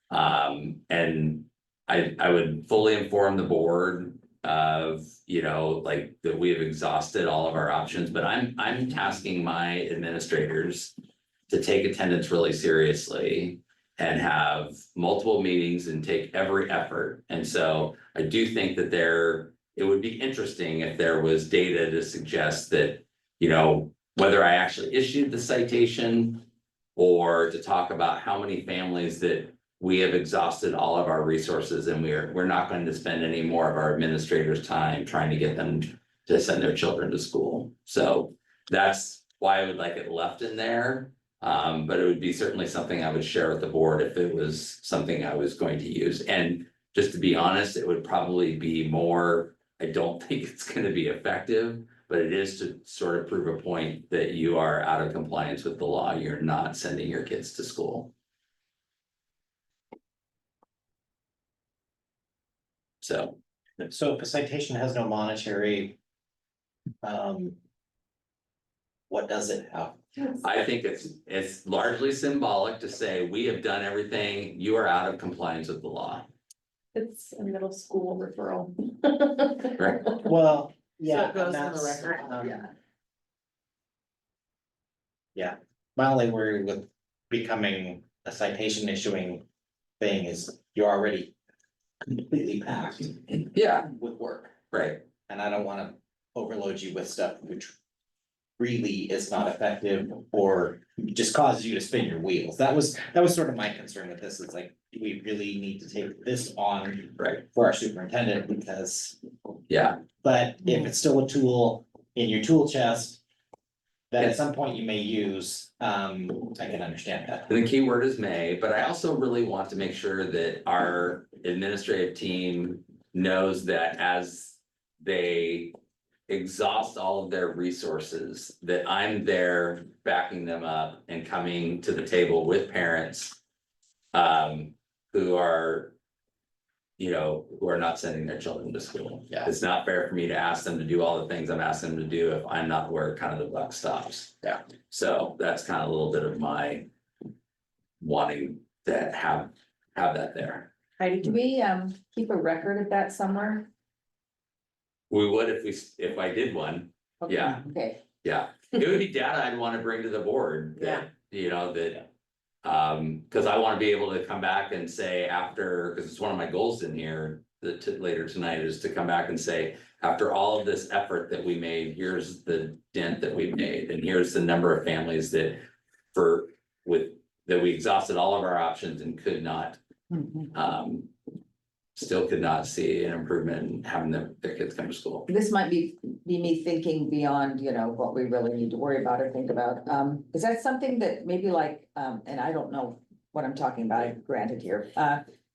And I would fully inform the board of, you know, like that we have exhausted all of our options, but I'm tasking my administrators to take attendance really seriously and have multiple meetings and take every effort. And so I do think that it would be interesting if there was data to suggest that, you know, whether I actually issued the citation or to talk about how many families that we have exhausted all of our resources and we're not going to spend any more of our administrators' time trying to get them to send their children to school. So that's why I would like it left in there. But it would be certainly something I would share with the board if it was something I was going to use. And just to be honest, it would probably be more, I don't think it's going to be effective, but it is to sort of prove a point that you are out of compliance with the law. You're not sending your kids to school. So, So if a citation has no monetary. What does it have? I think it's largely symbolic to say, we have done everything, you are out of compliance with the law. It's a middle school referral. Right. Well, so yeah. it goes and on the that's, record. Yeah, my only worry with becoming a citation issuing thing is you're already completely packed Yeah, with work. right. And I don't wanna overload you with stuff which really is not effective or just causes you to spin your wheels. That was sort of my concern with this, is like, do we really need to take this on Right. for our superintendent? Because, Yeah, but if it's still a tool in your tool chest that at some point you may use, I can understand that. the key word is may, but I also really want to make sure that our administrative team knows that as they exhaust all of their resources, that I'm there backing them up and coming to the table with parents who are, you know, who are not sending their children to school. Yeah. It's not fair for me to ask them to do all the things I'm asking them to do if I'm not where kind of the buck stops. Yeah. So that's kind of a little bit of my wanting to have that there. Heidi, do we keep a record of that somewhere? We would if I did one, Okay, Yeah. Okay, yeah. It would be data I'd want to bring to the board that, you know, that. Cause I want to be able to come back and say after, cause it's one of my goals in here. That later tonight is to come back and say, after all of this effort that we made, here's the dent that we made, and here's the number of families that. That we exhausted all of our options and could not, still could not see an improvement in having their kids come to school. this might be me thinking beyond, you know, what we really need to worry about or think about. Is that something that maybe like, and I don't know what I'm talking about, granted here.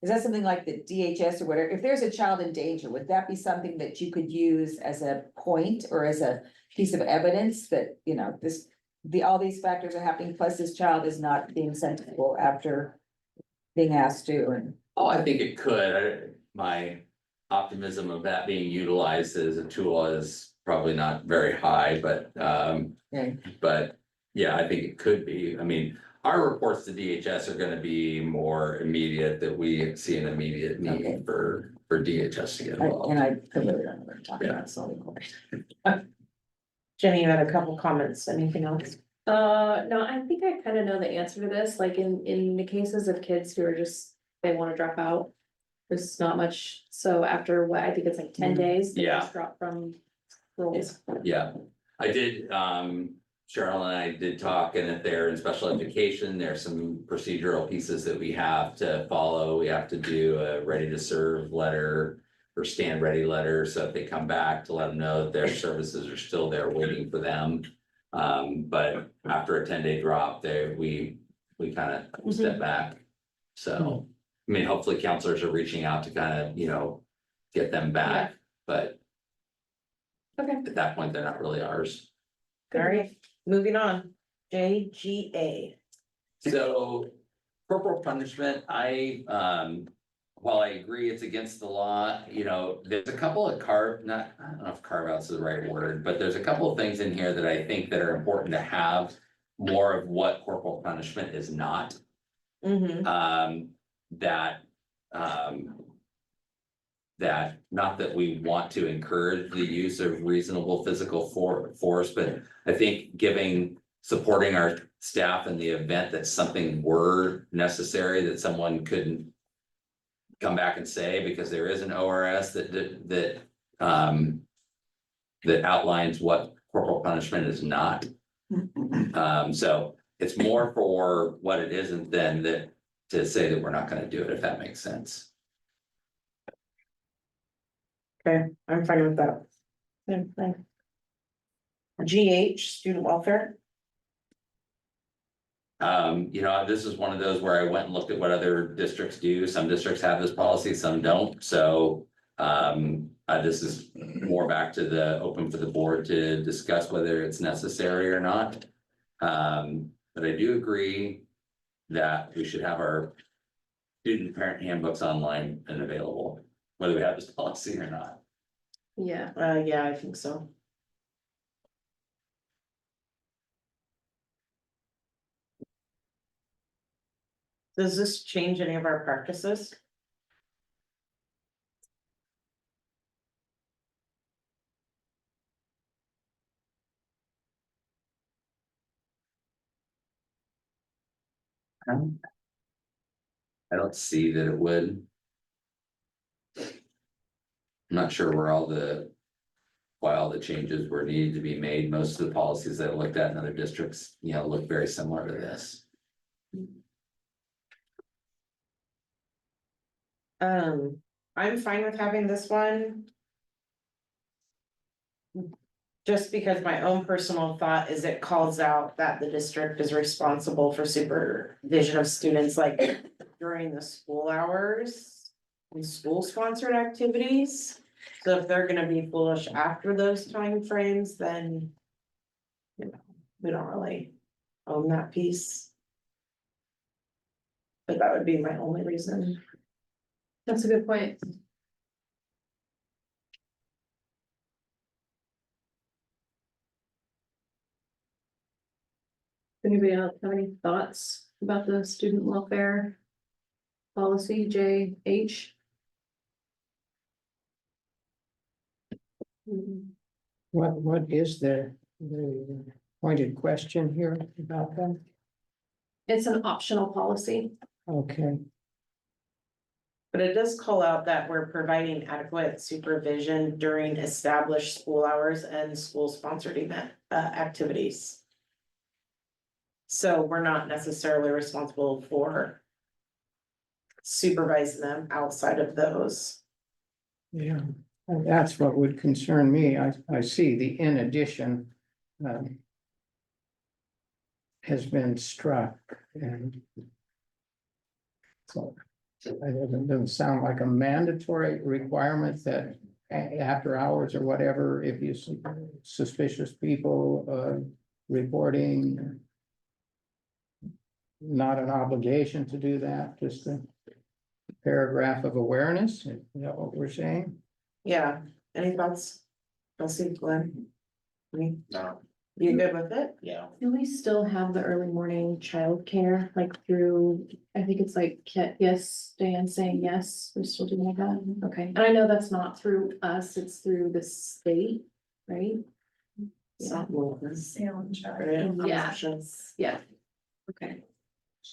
Is that something like the DHS or whatever? If there's a child in danger, would that be something that you could use as a point or as a piece of evidence that, you know, all these factors are happening, plus this child is not being sent to school after being asked to, and Oh, I think it could. My optimism of that being utilized as a tool is probably not very high, but okay. but yeah, I think it could be. I mean, our reports to DHS are gonna be more immediate, that we see an immediate Okay. need for DHS to get involved. And I really don't know what I'm talking about, so. Jenny, you had a couple comments, anything else? No, I think I kind of know the answer to this, like in the cases of kids who are just, they wanna drop out. There's not much, so after what, I think it's like 10 days. they Yeah. just Drop from roles. Yeah, I did, Cheryl and I did talk, and if they're in special education, there's some procedural pieces that we have to follow. We have to do a ready to serve letter or stand ready letter, so if they come back to let them know that their services are still there waiting for them. But after a 10-day drop, we kind of step back. So, I mean, hopefully counselors are reaching out to kind of, get them back, but Okay. at that point, they're not really ours. Good All to know. right, moving on, JGA. So corporal punishment, while I agree it's against the law, there's a couple of I don't know if carve outs is the right word, but there's a couple of things in here that I think that are important to have more of what corporal punishment is not. Mm-hmm. That not that we want to encourage the use of reasonable physical force, but I think supporting our staff in the event that something were necessary, that someone couldn't come back and say, because there is an ORS that outlines what corporal punishment is not. So it's more for what it isn't than that to say that we're not gonna do it, if that makes sense. Okay, I'm fine with that. GH, student welfare. This is one of those where I went and looked at what other districts do. Some districts have this policy, some don't, so. This is more back to the open for the board to discuss whether it's necessary or not. But I do agree that we should have our student parent handbooks online and available, whether we have this policy or not. Yeah, Yeah, I think so. Does this change any of our practices? I don't see that it would. I'm not sure why all the changes were needed to be made. Most of the policies that I looked at in other districts, look very similar to this. I'm fine with having this one. Just because my own personal thought is it calls out that the district is responsible for supervision of students like during the school hours. And school sponsored activities, so if they're gonna be foolish after those timeframes, then. We don't really own that piece. But that would be my only reason. that's a good point. Anybody else have any thoughts about the student welfare policy, JH? What is the pointed question here about them? It's an optional policy. Okay, But it does call out that we're providing adequate supervision during established school hours and school sponsored event activities. So we're not necessarily responsible for supervising them outside of those. yeah, and that's what would concern me. I see the in addition. Has been struck and. So. It doesn't sound like a mandatory requirement that after hours or whatever, if you see suspicious people, reporting. Not an obligation to do that, just a paragraph of awareness, is that what we're saying? Yeah, any thoughts? Kelsey, Glenn? Me? No, You good with it? yeah. Do we still have the early morning childcare, like through, I think it's like, yes, Dan saying yes, we still do have that, okay, and I know that's not through us, it's through the state, right? Sound chart. Yeah. Yeah. Okay.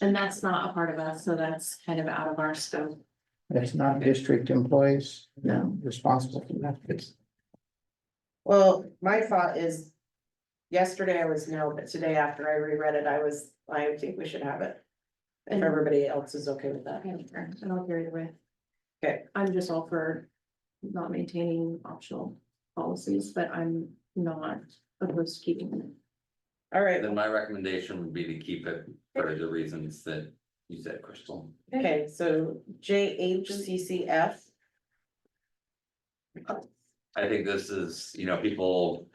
And that's not a part of us, so that's kind of out of our scope. It's not district employees, No. responsible for that. It's Well, my thought is. Yesterday I was no, but today after I reread it, I think we should have it. If And- everybody else is okay with that. I don't care either way. Okay. I'm just all for not maintaining optional policies, but I'm not opposed to keeping them. All right, Then my recommendation would be to keep it for the reasons that you said, Crystal. okay, so JHCCF. I think this is, people.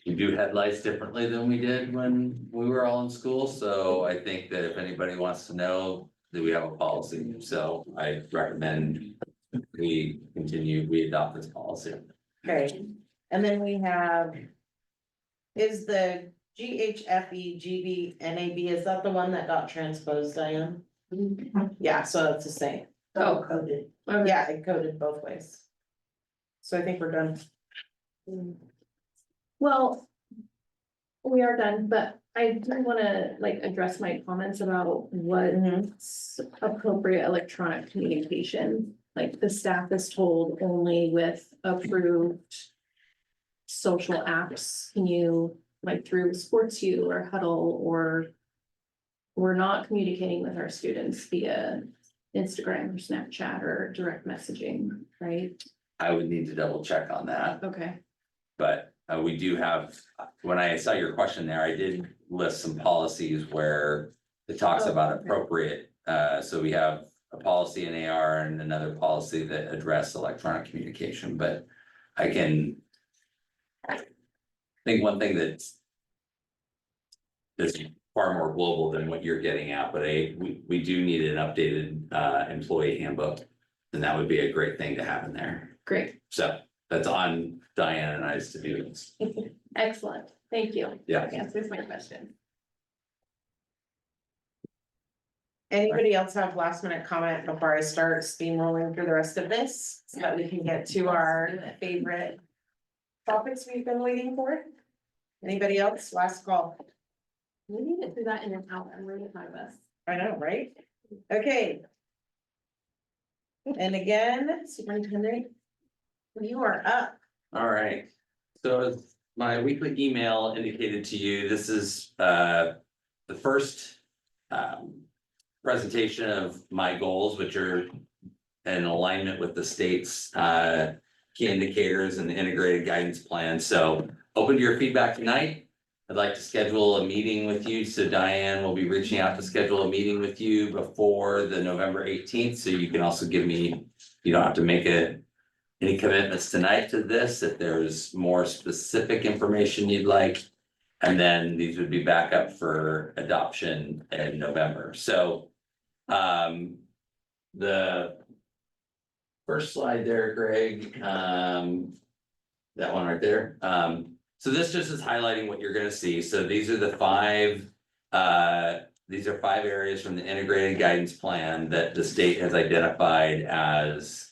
We do headlights differently than we did when we were all in school, so I think that if anybody wants to know, that we have a policy, so I recommend. We adopt this policy. Okay, and then we have. Is the GHFE GBNAB, is that the one that got transposed, Diane? Yeah, so that's the same. Oh, coded. Yeah, it coded both ways. So I think we're done. Well, we are done, but I do wanna address my comments about what's appropriate electronic communication. Like the staff is told only with approved social apps, can you, through SportsU or Huddle, or we're not communicating with our students via Instagram or Snapchat or direct messaging, right? I would need to double check on that, Okay. but we do have, when I saw your question there, I did list some policies where. It talks Oh, about okay. appropriate, so we have a policy in AR and another policy that address electronic communication, but I can. I think one thing that's. Is far more global than what you're getting at, but we do need an updated employee handbook. And that would be a great thing to have in there, Great, so that's on Diane and I's to do list. excellent, thank you. Yeah. That answers my question. Anybody else have last minute comment before I start steamrolling through the rest of this, so that we can get to our favorite topics we've been waiting for? Anybody else? Last call. We need to do that in an hour, I'm really proud of us. I know, right? Okay. And again, Superintendent, you are up. All right, so as my weekly email indicated to you, this is the first presentation of my goals, which are in alignment with the state's key indicators and the integrated guidance plan. So open to your feedback tonight. I'd like to schedule a meeting with you, so Diane will be reaching out to schedule a meeting with you before the November 18th, so you can also give me, you don't have to make any commitments tonight to this, if there's more specific information you'd like. And then these would be back up for adoption in November, so. The first slide there, Greg, that one right there, so this just is highlighting what you're gonna see, so these are the five. These are 5 areas from the integrated guidance plan that the state has identified as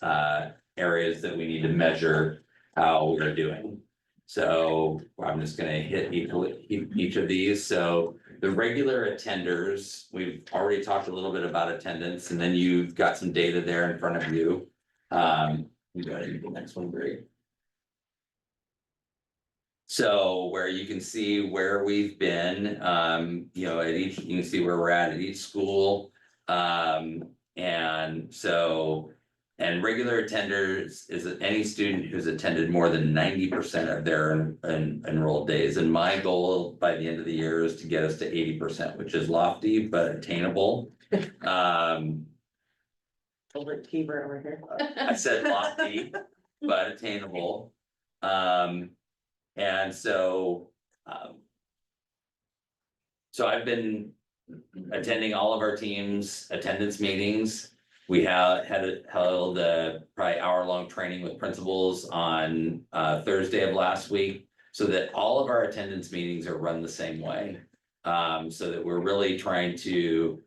areas that we need to measure how we're doing. So I'm just gonna hit each of these, so the regular attenders, we've already talked a little bit about attendance, and then you've got some data there in front of you. You go ahead and do the next one, Greg. So where you can see where we've been, at each, you can see where we're at each school. And so, and regular attenders is any student who's attended more than 90% of their enrolled days. And my goal by the end of the year is to get us to 80%, which is lofty but attainable. Over Keeper over here. I said lofty, but attainable. And so. So I've been attending all of our teams' attendance meetings. We held a probably hour-long training with principals on Thursday of last week. So that all of our attendance meetings are run the same way. So that we're really trying to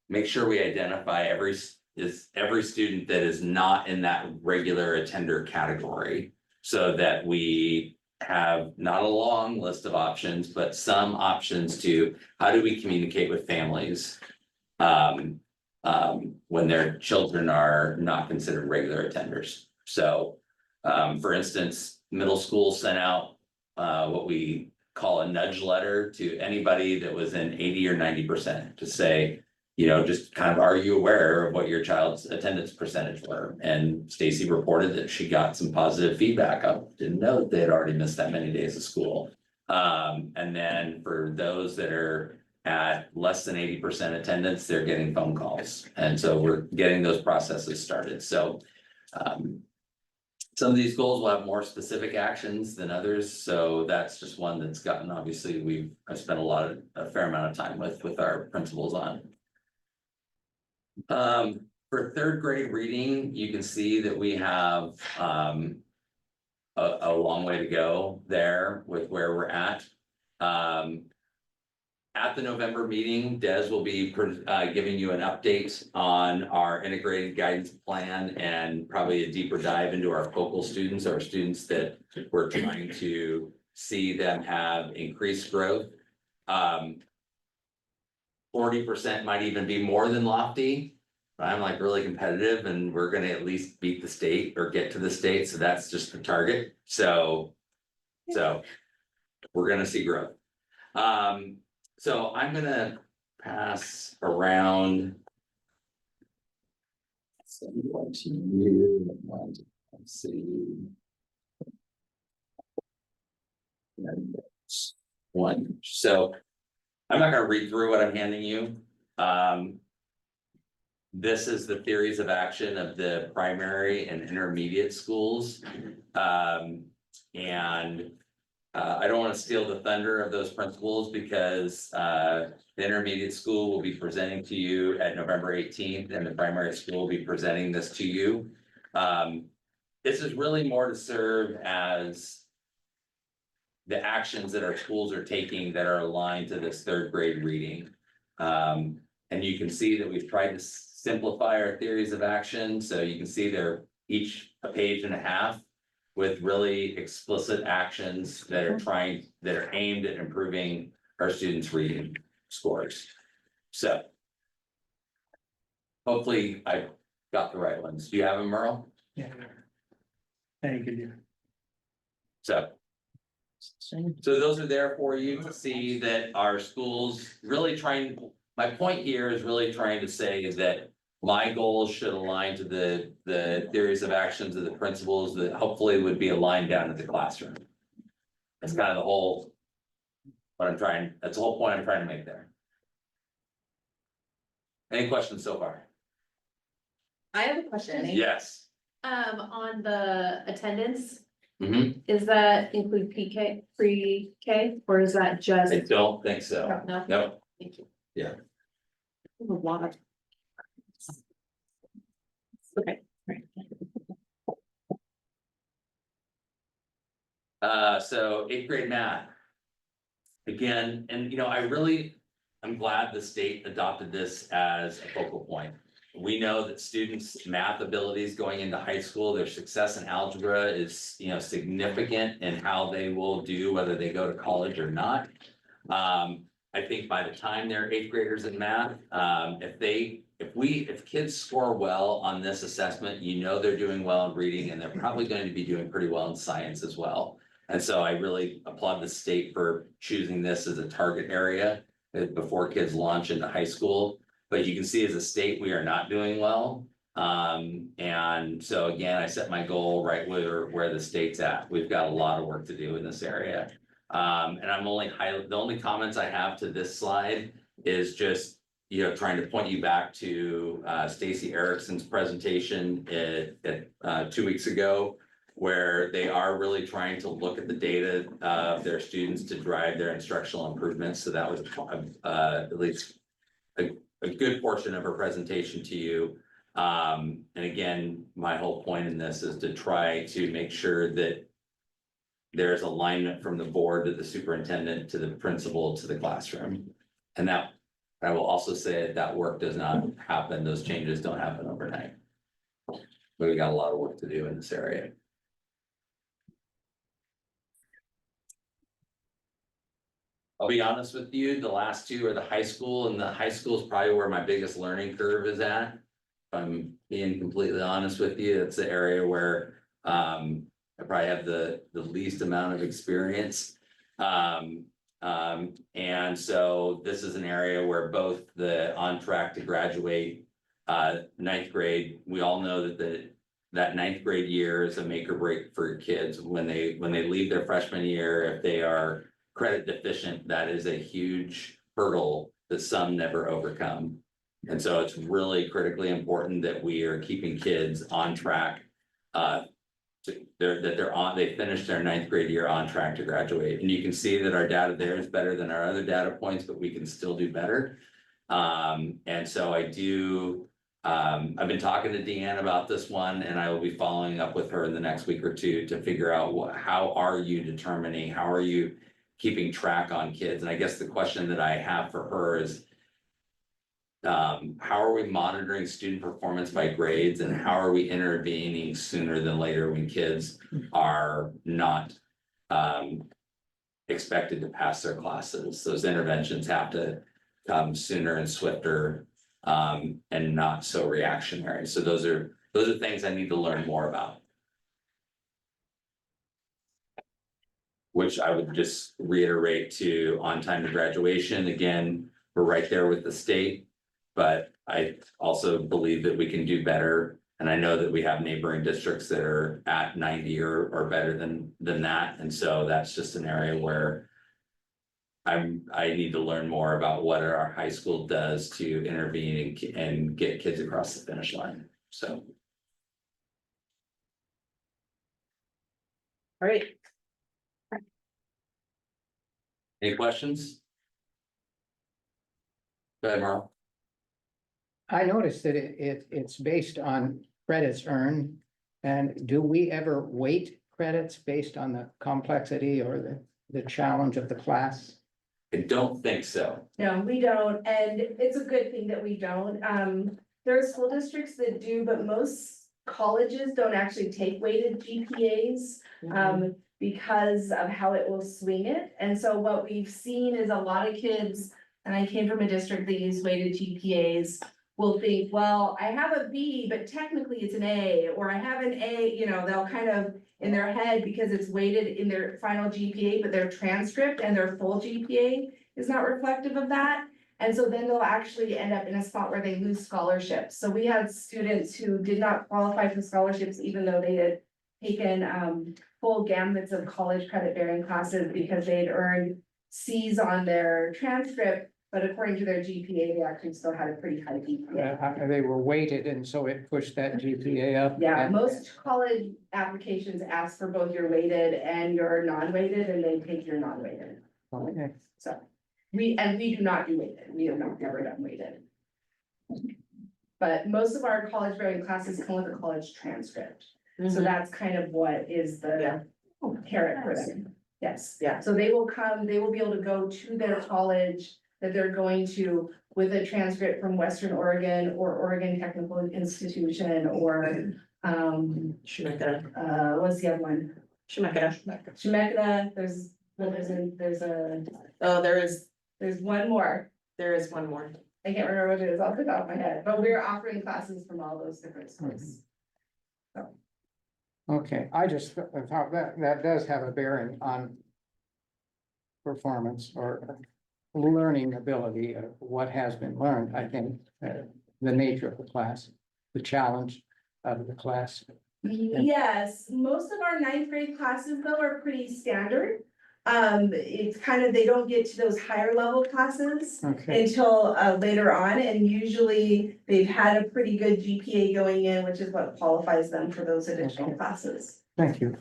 make sure we identify every student that is not in that regular attender category. so that we have not a long list of options, but some options to how do we communicate with families? When their children are not considered regular attenders. So, for instance, middle school sent out what we call a nudge letter to anybody that was in 80 or 90% to say, you know, just kind of, are you aware of what your child's attendance percentage were? And Stacy reported that she got some positive feedback. I didn't know that they had already missed that many days of school. And then for those that are at less than 80% attendance, they're getting phone calls. And so we're getting those processes started. So some of these goals will have more specific actions than others. So that's just one that's gotten, obviously, I've spent a fair amount of time with our principals on. For third grade reading, you can see that we have a long way to go there with where we're at. At the November meeting, Des will be giving you an update on our integrated guidance plan and probably a deeper dive into our focal students, our students that we're trying to see them have increased growth. 40% might even be more than lofty. I'm like really competitive and we're gonna at least beat the state or get to the state. So that's just the target. So we're gonna see growth. So I'm gonna pass around. What to you, let's see. One, so I'm not gonna read through what I'm handing you. This is the theories of action of the primary and intermediate schools. I don't want to steal the thunder of those principles because the intermediate school will be presenting to you at November 18th and the primary school will be presenting this to you. This is really more to serve as the actions that our schools are taking that are aligned to this third grade reading. And you can see that we've tried to simplify our theories of action. So you can see they're each a page and a half with really explicit actions that are aimed at improving our students' reading scores. So hopefully I got the right ones. Do you have them, Merle? Yeah. Thank you. So those are there for you to see that our schools really my point here is really trying to say is that my goals should align to the theories of actions of the principals that hopefully would be aligned down to the classroom. That's kind of the whole, that's the whole point I'm trying to make there. Any questions so far? I have a question. Yes. On the attendance, Mm-hmm. is that include PK, pre-K, or is that just? I don't think so. No, No. thank you. Yeah. A lot of. Okay, right. So 8th grade math. Again, and you know, I'm glad the state adopted this as a focal point. We know that students' math abilities going into high school, their success in algebra is, you know, significant in how they will do, whether they go to college or not. I think by the time they're 8th graders in math, if kids score well on this assessment, you know, they're doing well in reading and they're probably going to be doing pretty well in science as well. And so I really applaud the state for choosing this as a target area before kids launch into high school. But you can see as a state, we are not doing well. And so again, I set my goal right where the state's at. We've got a lot of work to do in this area. And the only comments I have to this slide is just, you know, trying to point you back to Stacy Erickson's presentation at 2 weeks ago, where they are really trying to look at the data of their students to drive their instructional improvements. So that was at least a good portion of her presentation to you. And again, my whole point in this is to try to make sure that there's alignment from the board to the superintendent, to the principal, to the classroom. And that, I will also say that work does not happen, those changes don't happen overnight. But we got a lot of work to do in this area. I'll be honest with you, the last two are the high school, and the high school is probably where my biggest learning curve is at. If I'm being completely honest with you, it's the area where I probably have the least amount of experience. And so this is an area where both the on track to graduate ninth grade, we all know that that ninth grade year is a make or break for kids when they leave their freshman year. If they are credit deficient, that is a huge hurdle that some never overcome. And so it's really critically important that we are keeping kids on track. They finished their ninth grade year on track to graduate, and you can see that our data there is better than our other data points, but we can still do better. And so I do, I've been talking to Deanne about this one, and I will be following up with her in the next week or two to figure out how are you determining, how are you keeping track on kids? And I guess the question that I have for her is, how are we monitoring student performance by grades, and how are we intervening sooner than later when kids are not expected to pass their classes? Those interventions have to come sooner and swifter, and not so reactionary. So those are things I need to learn more about. Which I would just reiterate to on time to graduation. Again, we're right there with the state. But I also believe that we can do better. And I know that we have neighboring districts that are at 90 or better than that. And so that's just an area where I need to learn more about what our high school does to intervene and get kids across the finish line. So. All right, Any questions? Go ahead, Marl. I noticed that it's based on credits earned. And do we ever weight credits based on the complexity or the challenge of the class? I don't think so. No, we don't, and it's a good thing that we don't. There are school districts that do, but most colleges don't actually take weighted GPAs. Because of how it will swing it. And so what we've seen is a lot of kids, and I came from a district that used weighted GPAs, will think, well, I have a B, but technically it's an A, or I have an A, they'll kind of in their head, because it's weighted in their final GPA, but their transcript and their full GPA is not reflective of that. And so then they'll actually end up in a spot where they lose scholarships. So we had students who did not qualify for scholarships, even though they had taken full gambits of college credit bearing classes because they had earned C's on their transcript, but according to their GPA, they actually still had a pretty high GPA. They were weighted, and so it pushed that GPA up. Yeah, And- most college applications ask for both your weighted and your non-weighted, and they take your non-weighted. Okay. So we do not do weighted. We have not ever done weighted. But most of our college bearing classes come with a college transcript. So that's kind of what is the carrot for them. Yes. Yeah. So they will be able to go to their college that they're going to with a transcript from Western Oregon or Oregon Technical Institution or, Chemeketa. what's the other one? Chemeketa, there's Oh, there's one more. there is one more. I can't remember what it is off the top of my head, but we're offering classes from all those different schools. Okay, I just thought that does have a bearing on performance or learning ability of what has been learned. I think the nature of the class, the challenge of the class. Yes, most of our ninth grade classes though are pretty standard. It's kind of, they don't get to those higher level classes Okay, until later on, and usually they've had a pretty good GPA going in, which is what qualifies them for those additional Okay. classes. thank you.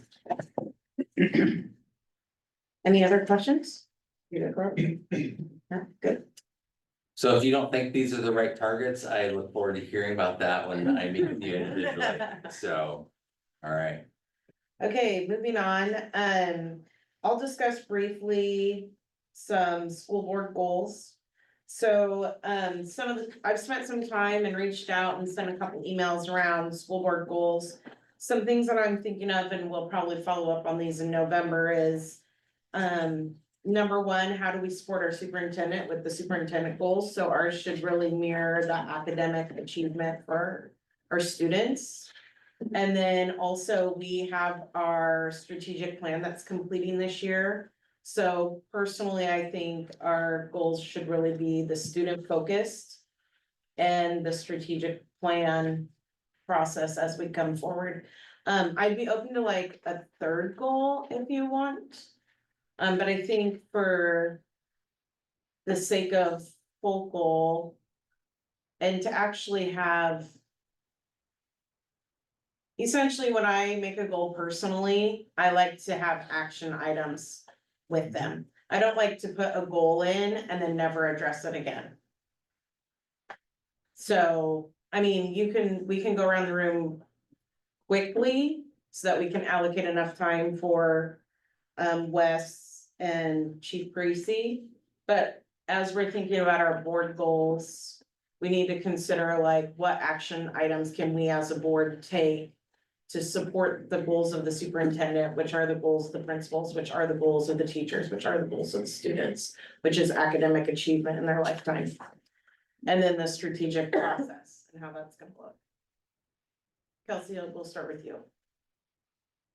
Any other questions? Yeah, good. So if you don't think these are the right targets, I look forward to hearing about that when I meet with you individually. So, all right. Okay, moving on, I'll discuss briefly some school board goals. So, I've spent some time and reached out and sent a couple emails around school board goals. Some things that I'm thinking of, and we'll probably follow up on these in November, is number one, how do we support our superintendent with the superintendent goals? So ours should really mirror the academic achievement for our students. And then also we have our strategic plan that's completing this year. So personally, I think our goals should really be the student focused and the strategic plan process as we come forward. I'd be open to like a third goal if you want. But I think for the sake of full goal and to actually have essentially when I make a goal personally, I like to have action items with them. I don't like to put a goal in and then never address it again. So, I mean, we can go around the room quickly so that we can allocate enough time for Wes and Chief Greasy. But as we're thinking about our board goals, we need to consider like what action items can we as a board take to support the goals of the superintendent, which are the goals of the principals, which are the goals of the teachers, which are the goals of the students, which is academic achievement in their lifetime. And then the strategic process and how that's gonna look. Kelsey, we'll start with you.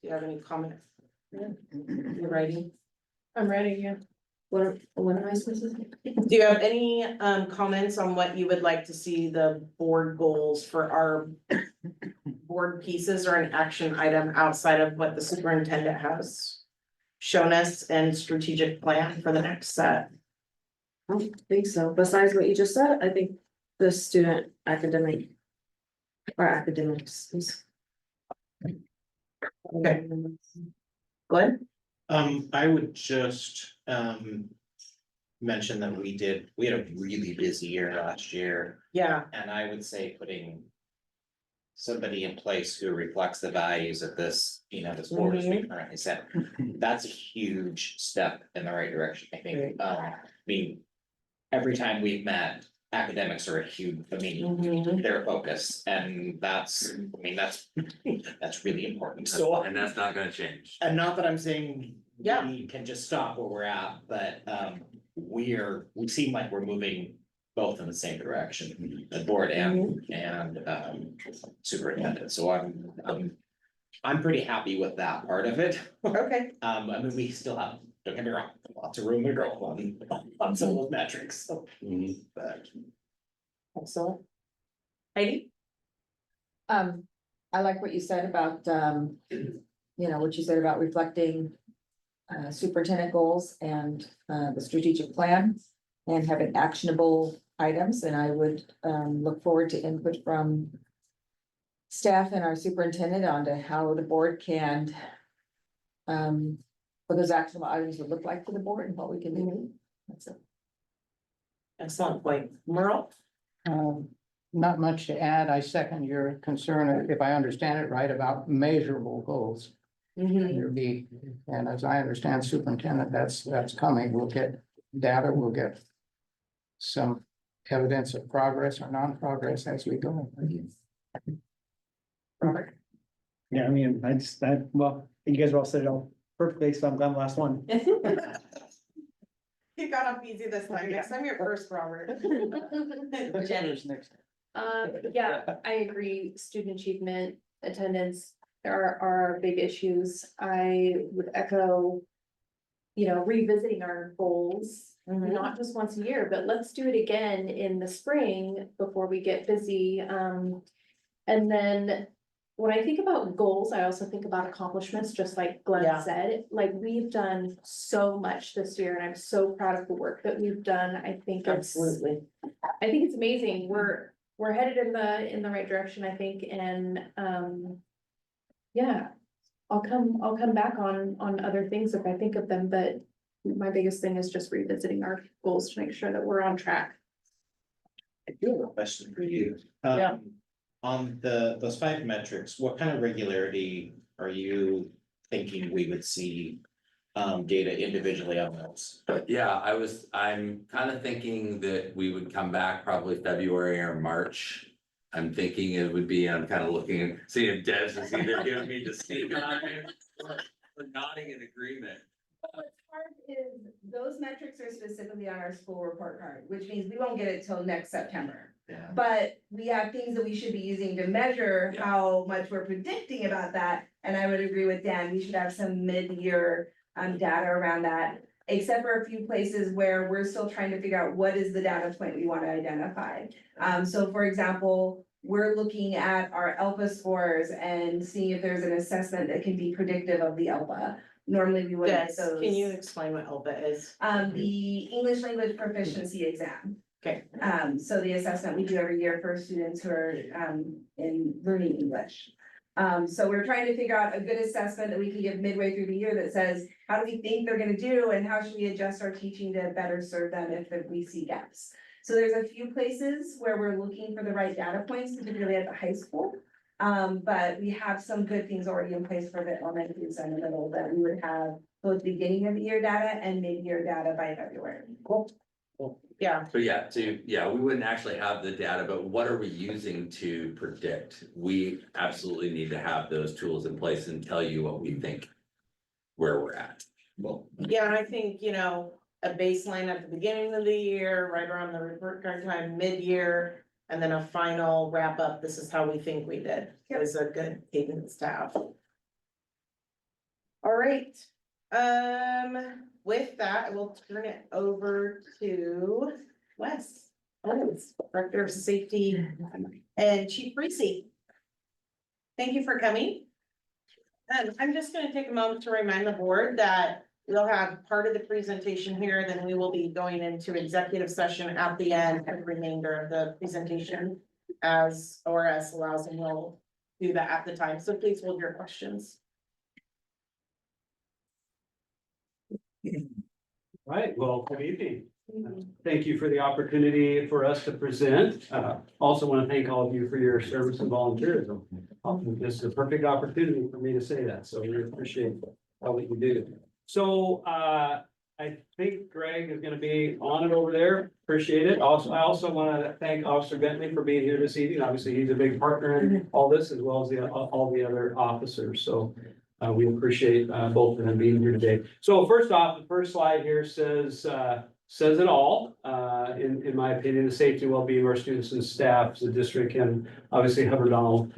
Do you have any comments? You ready? I'm ready, yeah. What am I supposed to say? Do you have any comments on what you would like to see the board goals for our board pieces or an action item outside of what the superintendent has shown us and strategic plan for the next set? I don't think so. Besides what you just said, I think the student academic or academics is. Okay. Glenn? I would just, mention that we had a really busy year last year, Yeah, and I would say putting somebody in place who reflects the values of this, this board as we currently set. That's a huge step in the right direction, I think. I mean, every time we've met, academics are a huge, their focus, and that's really important. So, And that's not gonna change. and not that I'm saying Yeah. we can just stop where we're at, but we seem like we're moving both in the same direction, the board and superintendent, so I'm pretty happy with that part of it. okay. I mean, we still have, don't get me wrong, lots of room to grow on some of those metrics, so. But Excellent. Heidi? I like what you said about, what you said about reflecting superintendent goals and the strategic plan and having actionable items, and I would look forward to input from staff and our superintendent on to how the board can what those actionable items would look like for the board and what we can do. That's it. Excellent point. Merle? Not much to add. I second your concern, if I understand it right, about measurable goals. There be, and as I understand superintendent, that's coming. We'll get data, we'll get some evidence of progress or non-progress as we go. Robert? Yeah, I mean, well, you guys all said it all perfectly, so I'm glad the last one. You got off easy this time. Next time you're first, Robert. Jenny? Yeah, I agree. Student achievement, attendance are big issues. I would echo. Revisiting our goals, not just once a year, but let's do it again in the spring before we get busy. And then when I think about goals, I also think about accomplishments, just like Glenn Yeah. said, like we've done so much this year and I'm so proud of the work that we've done. I think it's amazing. We're headed in the right direction, I think, and yeah. I'll come back on other things if I think of them, but my biggest thing is just revisiting our goals to make sure that we're on track. I do have a question for you. Yeah. On those 5 metrics, what kind of regularity are you thinking we would see data individually on those? Yeah, I'm kind of thinking that we would come back probably February or March. I'm thinking it would be, I'm kind of looking, seeing if Des is either giving me the speak on it or nodding in agreement. part is, those metrics are specifically on our school report card, which means we won't get it till next September. Yeah. But we have things that we should be using to measure Yeah. how much we're predicting about that, and I would agree with Dan, we should have some mid-year data around that. Except for a few places where we're still trying to figure out what is the data point we want to identify. So for example, we're looking at our ELPA scores and seeing if there's an assessment that can be predictive of the ELPA. Normally we wouldn't get Yes, those. can you explain what ELPA is? The English language proficiency exam. Okay. So the assessment we do every year for students who are in learning English. So we're trying to figure out a good assessment that we can give midway through the year that says, how do we think they're gonna do and how should we adjust our teaching to better serve them if we see gaps? So there's a few places where we're looking for the right data points, particularly at the high school. But we have some good things already in place for the elementary and the middle that we would have both beginning of the year data and mid-year data by February. Yeah, We wouldn't actually have the data, but what are we using to predict? We absolutely need to have those tools in place and tell you what we think. Where we're at. Well, yeah, and I think, a baseline at the beginning of the year, right around the report card time, mid-year. And then a final wrap up, this is how we think we did, is a good cadence to have. All right, with that, we'll turn it over to Wes. Owens, Director of Safety and Chief Reese. Thank you for coming. I'm just gonna take a moment to remind the board that we'll have part of the presentation here, then we will be going into executive session at the end and the remainder of the presentation as ORS allows, and we'll do that at the time. So please hold your questions. Right, well, good evening. Thank you for the opportunity for us to present. Also want to thank all of you for your service and volunteerism. This is a perfect opportunity for me to say that, so we appreciate all that you do. So I think Greg is gonna be on it over there. Appreciate it. Also, I also want to thank Officer Bentley for being here this evening. Obviously, he's a big partner in all this as well as all the other officers, so we appreciate both of them being here today. So first off, the first slide here says it all, in my opinion, the safety and well-being of our students and staff, the district, and obviously Hubbard-Donald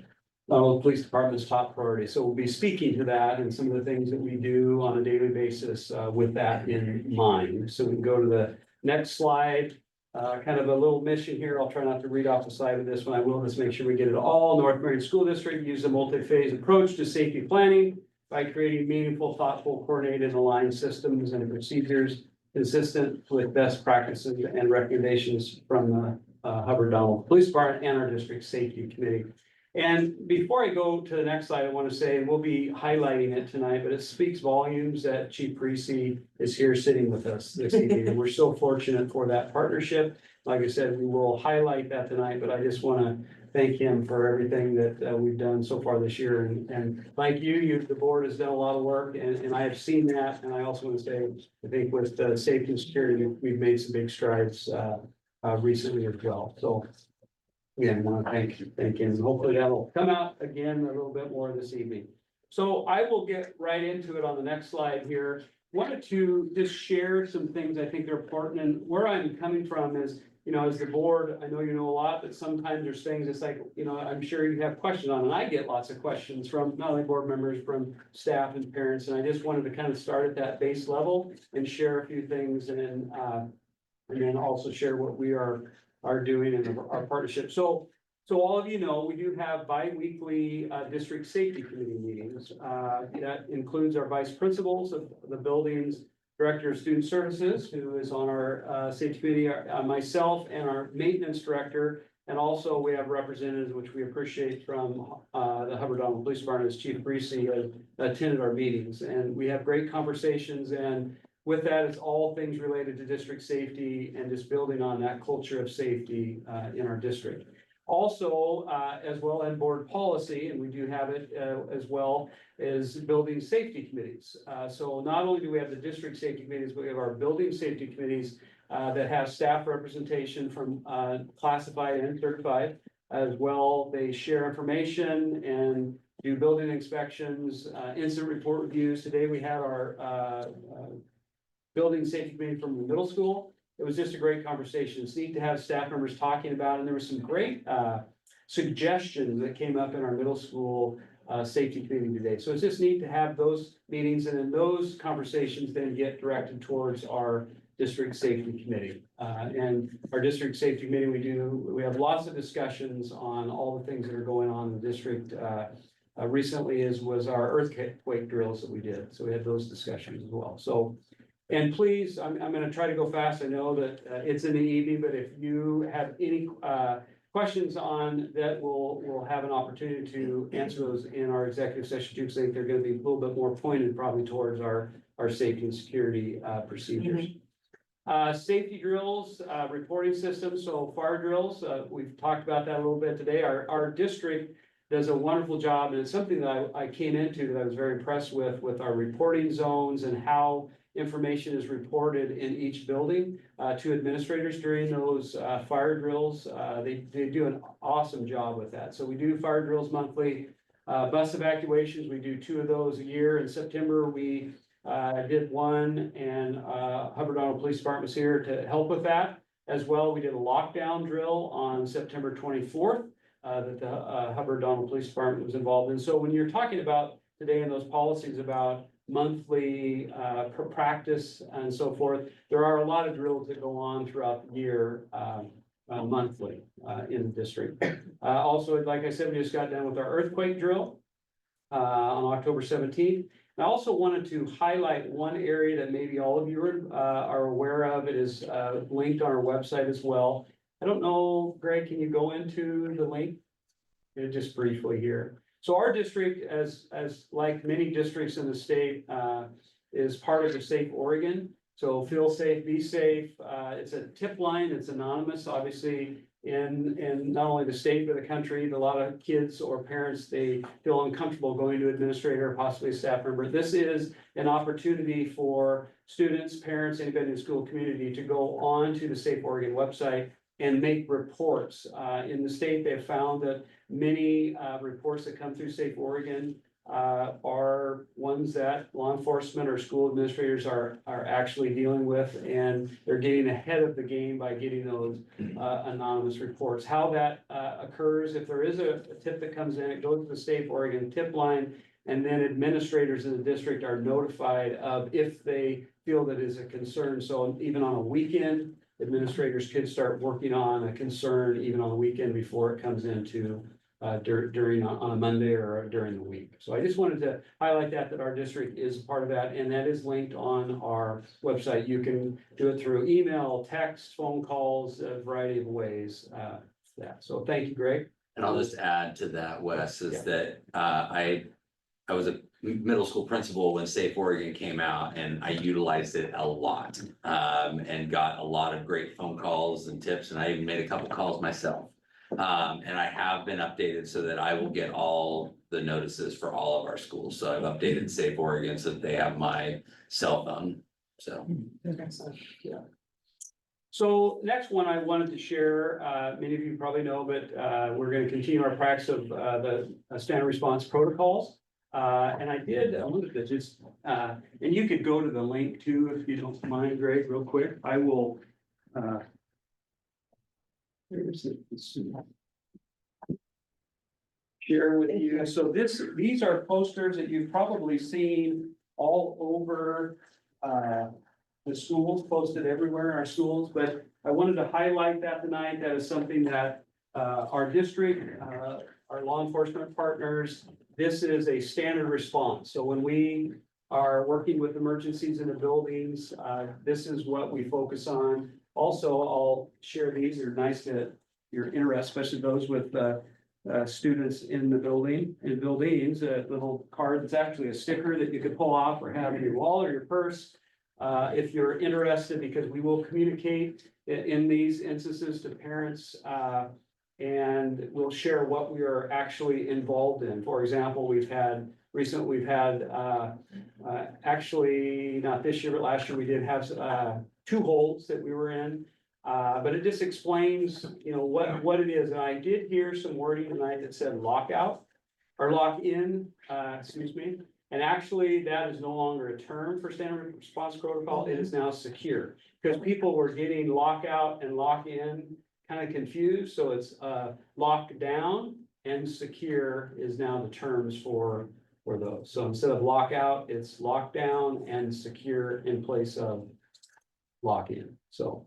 Police Department's top priority. So we'll be speaking to that and some of the things that we do on a daily basis with that in mind. So we can go to the next slide. Kind of a little mission here. I'll try not to read off the side of this one. I will just make sure we get it all. North Marion School District use a multi-phase approach to safety planning by creating meaningful, thoughtful, coordinated, aligned systems and procedures consistent with best practices and recommendations from the Hubbard-Donald Police Department and our district safety committee. And before I go to the next slide, I want to say, and we'll be highlighting it tonight, but it speaks volumes that Chief Reese is here sitting with us this evening. And we're so fortunate for that partnership. Like I said, we will highlight that tonight, but I just want to thank him for everything that we've done so far this year. And like you, the board has done a lot of work, and I have seen that. And I also want to say, I think with safety and security, we've made some big strides recently as well. So again, I want to thank him. Hopefully that'll come out again a little bit more this evening. So I will get right into it on the next slide here. Wanted to just share some things I think are important, and where I'm coming from is, as the board, I know you know a lot, but sometimes there's things it's like, I'm sure you have questions on, and I get lots of questions from not only board members, from staff and parents, and I just wanted to kind of start at that base level and share a few things, and then also share what we are doing in our partnership. So all of you know, we do have bi-weekly district safety committee meetings. That includes our vice principals of the buildings, director of student services, who is on our safety committee, myself, and our maintenance director. And also we have representatives, which we appreciate, from the Hubbard-Donald Police Department, as Chief Reese attended our meetings. And we have great conversations, and with that, it's all things related to district safety and just building on that culture of safety in our district. Also, as well as board policy, and we do have it as well, is building safety committees. So not only do we have the district safety committees, but we have our building safety committees that have staff representation from classified and certified as well. They share information and do building inspections, incident report reviews. Today we had our building safety committee from the middle school. It was just a great conversation. It's neat to have staff members talking about, and there were some great suggestions that came up in our middle school safety committee today. So it's just neat to have those meetings, and then those conversations then get directed towards our district safety committee. And our district safety committee, we have lots of discussions on all the things that are going on in the district. Recently was our earthquake drills that we did. So we had those discussions as well. So, and please, I'm gonna try to go fast. I know that it's in the evening, but if you have any questions on that, we'll have an opportunity to answer those in our executive session too, because I think they're gonna be a little bit more pointed probably towards our safety and security procedures. Safety drills, reporting systems, so fire drills, we've talked about that a little bit today. Our district does a wonderful job, and it's something that I came into that I was very impressed with our reporting zones and how information is reported in each building to administrators during those fire drills. They do an awesome job with that. So we do fire drills monthly. Bus evacuations, we do 2 of those a year. In September, we did one, and Hubbard Donald Police Department was here to help with that. As well, we did a lockdown drill on September 24th that the Hubbard Donald Police Department was involved in. So when you're talking about today in those policies about monthly practice and so forth, there are a lot of drills that go on throughout the year monthly in the district. Also, like I said, we just got done with our earthquake drill on October 17th. I also wanted to highlight one area that maybe all of you are aware of. It is linked on our website as well. I don't know, Greg, can you go into the link? Just briefly here. So our district, as like many districts in the state, is part of the Safe Oregon. So feel safe, be safe. It's a tip line. It's anonymous, obviously, in not only the state, but the country. A lot of kids or parents, they feel uncomfortable going to administrator or possibly a staff member. This is an opportunity for students, parents, anybody in the school community to go on to the Safe Oregon website and make reports. In the state, they have found that many reports that come through Safe Oregon are ones that law enforcement or school administrators are actually dealing with, and they're getting ahead of the game by getting those anonymous reports. How that occurs, if there is a tip that comes in, it goes to the Safe Oregon tip line, and then administrators in the district are notified of if they feel that is a concern. So even on a weekend, administrators could start working on a concern even on the weekend before it comes into during on a Monday or during the week. So I just wanted to highlight that our district is part of that, and that is linked on our website. You can do it through email, text, phone calls, a variety of ways. So thank you, Greg. And I'll just add to that, Wes, is that I was a middle school principal when Safe Oregon came out, and I utilized it a lot. And got a lot of great phone calls and tips, and I even made a couple calls myself. And I have been updated so that I will get all the notices for all of our schools. So I've updated Safe Oregon so that they have my cell phone, so. Yeah. So next one I wanted to share, many of you probably know, but we're going to continue our practice of the standard response protocols. And I wanted to just, and you could go to the link too, if you don't mind, Greg, real quick. I will, share with you. So these are posters that you've probably seen all over the schools, posted everywhere in our schools, but I wanted to highlight that tonight. That is something that our district, our law enforcement partners, this is a standard response. So when we are working with emergencies in the buildings, this is what we focus on. Also, I'll share these. They're nice to your interest, especially those with students in the buildings, a little card that's actually a sticker that you could pull off or have in your wallet or your purse. If you're interested, because we will communicate in these instances to parents, and we'll share what we are actually involved in. For example, we've had actually not this year, but last year we did have 2 holds that we were in. But it just explains, what it is. And I did hear some wording tonight that said lockout or lock in, excuse me. And actually, that is no longer a term for standard response protocol, it is now secure. Because people were getting lockout and lock in kind of confused, so it's lock down and secure is now the terms for those. So instead of lockout, it's lockdown and secure in place of lock in. So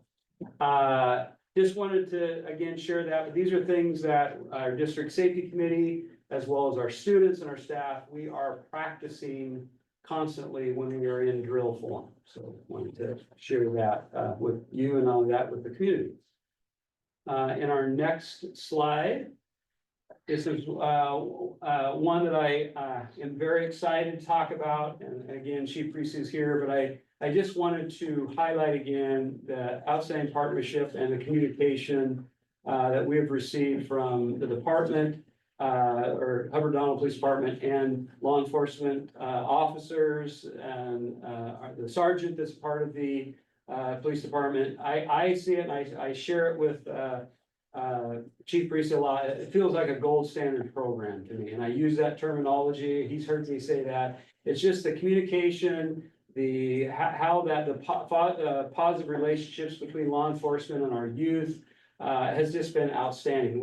just wanted to again share that, but these are things that our district safety committee, as well as our students and our staff, we are practicing constantly when we are in drill form. So wanted to share that with you and all that with the community. In our next slide, this is one that I am very excited to talk about. And again, Chief Priest is here, but I just wanted to highlight again the outstanding partnership and the communication that we have received from the department, or Hubbard Donald Police Department, and law enforcement officers, and the sergeant that's part of the police department. I see it and I share it with Chief Priest a lot. It feels like a gold standard program to me, and I use that terminology. He's heard me say that. It's just the communication, how that the positive relationships between law enforcement and our youth has just been outstanding.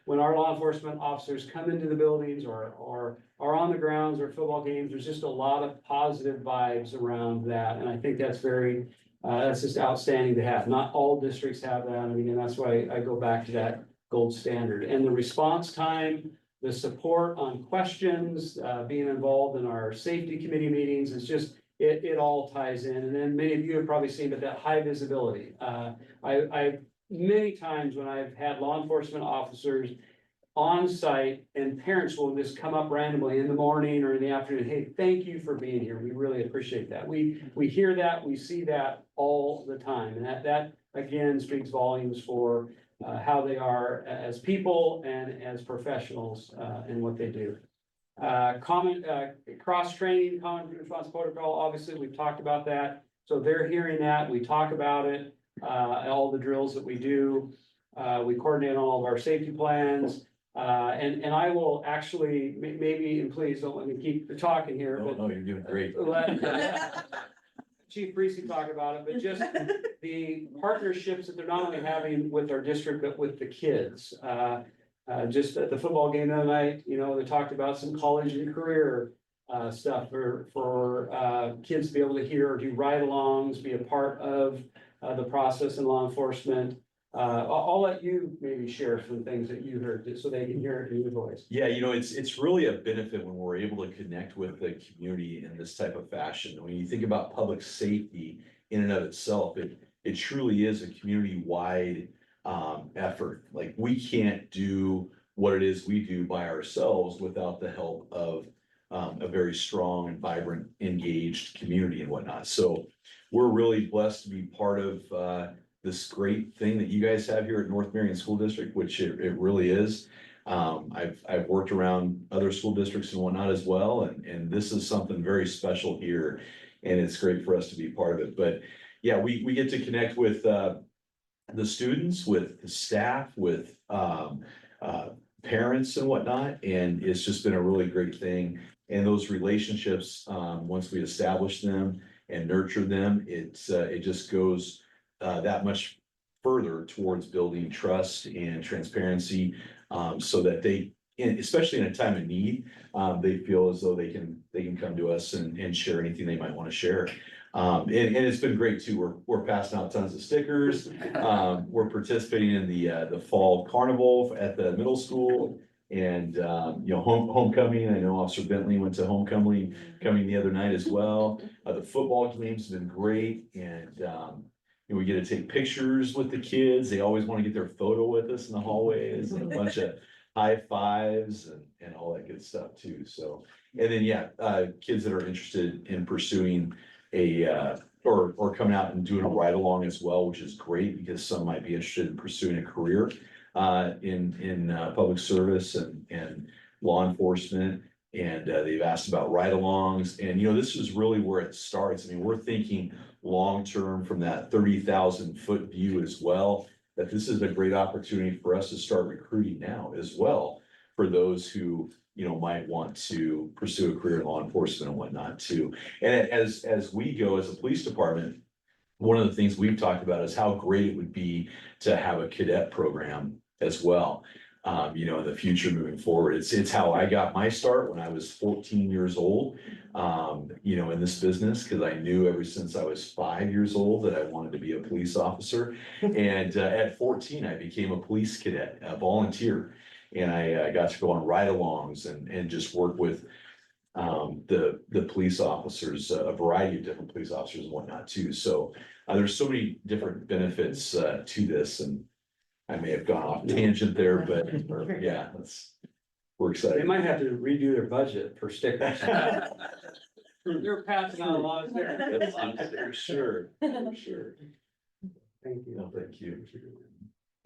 When our law enforcement officers come into the buildings or are on the grounds or football games, there's just a lot of positive vibes around that, and I think that's very that's just outstanding to have. Not all districts have that. I mean, and that's why I go back to that gold standard. And the response time, the support on questions, being involved in our safety committee meetings, is just, it all ties in. And then many of you have probably seen, but that high visibility. I many times when I've had law enforcement officers on site and parents will just come up randomly in the morning or in the afternoon, hey, thank you for being here. We really appreciate that. We hear that, we see that all the time. And that again speaks volumes for how they are as people and as professionals in what they do. Common cross-training, common response protocol, obviously we've talked about that. So they're hearing that, we talk about it, all the drills that we do. We coordinate all of our safety plans. And I will actually, maybe, and please don't let me keep talking here, but. No, you're doing great. Let Chief Priestley talk about it, but just the partnerships that they're not only having with our district, but with the kids. Just at the football game the other night, you know, they talked about some college and career stuff for kids to be able to hear or do ride-alongs, be a part of the process in law enforcement. I'll let you maybe share some things that you heard, just so they can hear it in your voice. Yeah, you know, it's really a benefit when we're able to connect with the community in this type of fashion. When you think about public safety in and of itself, it truly is a community-wide effort. Like, we can't do what it is we do by ourselves without the help of a very strong and vibrant, engaged community and whatnot. So we're really blessed to be part of this great thing that you guys have here at North Marion School District, which it really is. I've worked around other school districts and whatnot as well, and this is something very special here, and it's great for us to be part of it. But yeah, we get to connect with the students, with the staff, with parents and whatnot, and it's just been a really great thing. And those relationships, once we establish them and nurture them, it just goes that much further towards building trust and transparency, so that they, especially in a time of need, they feel as though they can come to us and share anything they might want to share. And it's been great too. We're passing out tons of stickers. We're participating in the fall carnival at the middle school, and you know, homecoming. I know Officer Bentley went to homecoming the other night as well. The football games have been great, and we get to take pictures with the kids. They always want to get their photo with us in the hallways, and a bunch of high fives and all that good stuff too. So, and then, yeah, kids that are interested in pursuing or coming out and doing a ride along as well, which is great, because some might be interested in pursuing a career in public service and law enforcement. And they've asked about ride-alongs, and you know, this is really where it starts. I mean, we're thinking long-term from that 30,000-foot view as well, that this is a great opportunity for us to start recruiting now as well for those who, you know, might want to pursue a career in law enforcement and whatnot too. And as we go as a police department, one of the things we've talked about is how great it would be to have a cadet program as well. You know, in the future moving forward, it's how I got my start when I was 14 years old. You know, in this business, because I knew ever since I was 5 years old that I wanted to be a police officer. And at 14, I became a police cadet, a volunteer. And I got to go on ride-alongs and just work with the police officers, a variety of different police officers and whatnot too. So there's so many different benefits to this, and I may have gone off tangent there, but yeah, we're They excited. might have to redo their budget for stickers. They're passing on a lot of stickers. For sure, for sure. Thank you. No, thank you.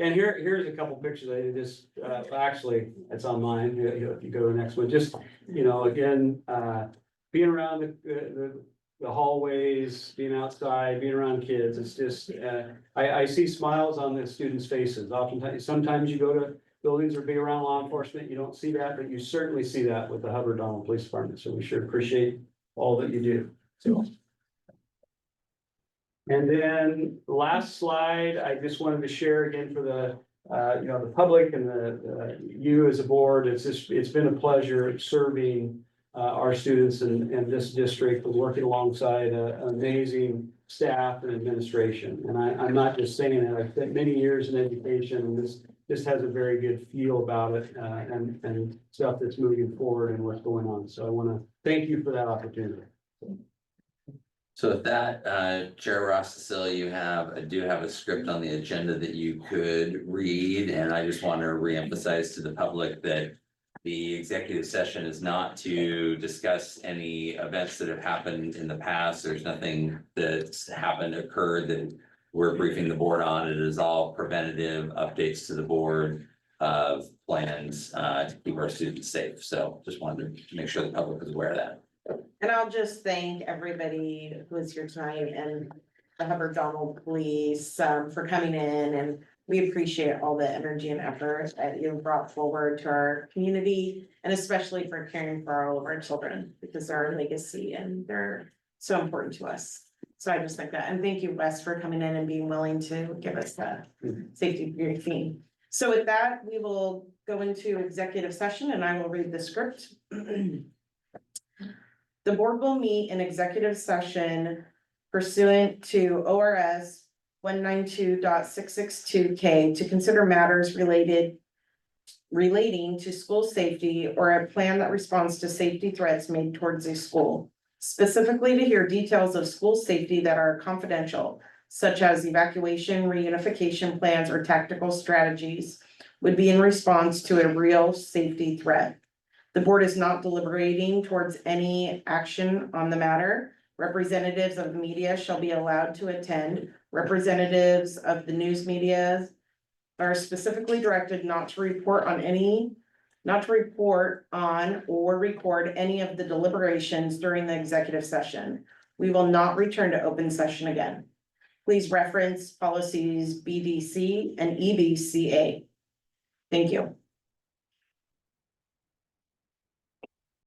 And here's a couple pictures I just, actually, it's on mine, if you go to the next one, just, you know, again, being around the hallways, being outside, being around kids, it's just, I see smiles on the students' faces. Oftentimes, sometimes you go to buildings or be around law enforcement, you don't see that, but you certainly see that with the Hubbard Donald Police Department, so we sure appreciate all that you do, so. And then the last slide, I just wanted to share again for the, you know, the public and you as a board, it's been a pleasure serving our students in this district, working alongside an amazing staff and administration. And I'm not just saying that, I've spent many years in education, and this has a very good feel about it, and stuff that's moving forward and what's going on. So I want to thank you for that opportunity. So with that, Chair Ross Cecilia, I do have a script on the agenda that you could read, and I just want to reemphasize to the public that the executive session is not to discuss any events that have happened in the past. There's nothing that's occurred that we're briefing the board on. It is all preventative updates to the board of plans to keep our students safe. So just wanted to make sure the public is aware of that. And I'll just thank everybody who was here tonight and the Hubbard Donald Police for coming in, and we appreciate all the energy and effort that you brought forward to our community, and especially for caring for all of our children, because they're our legacy and they're so important to us. So I just think that, and thank you, Wes, for coming in and being willing to give us the safety briefing. So with that, we will go into executive session and I will read the script. The board will meet in executive session pursuant to ORS 192.662K to consider matters relating to school safety or a plan that responds to safety threats made towards a school. Specifically to hear details of school safety that are confidential, such as evacuation, reunification plans, or tactical strategies, would be in response to a real safety threat. The board is not deliberating towards any action on the matter. Representatives of the media shall be allowed to attend. Representatives of the news media are specifically directed not to report on or record any of the deliberations during the executive session. We will not return to open session again. Please reference policies BDC and EBCA. Thank you.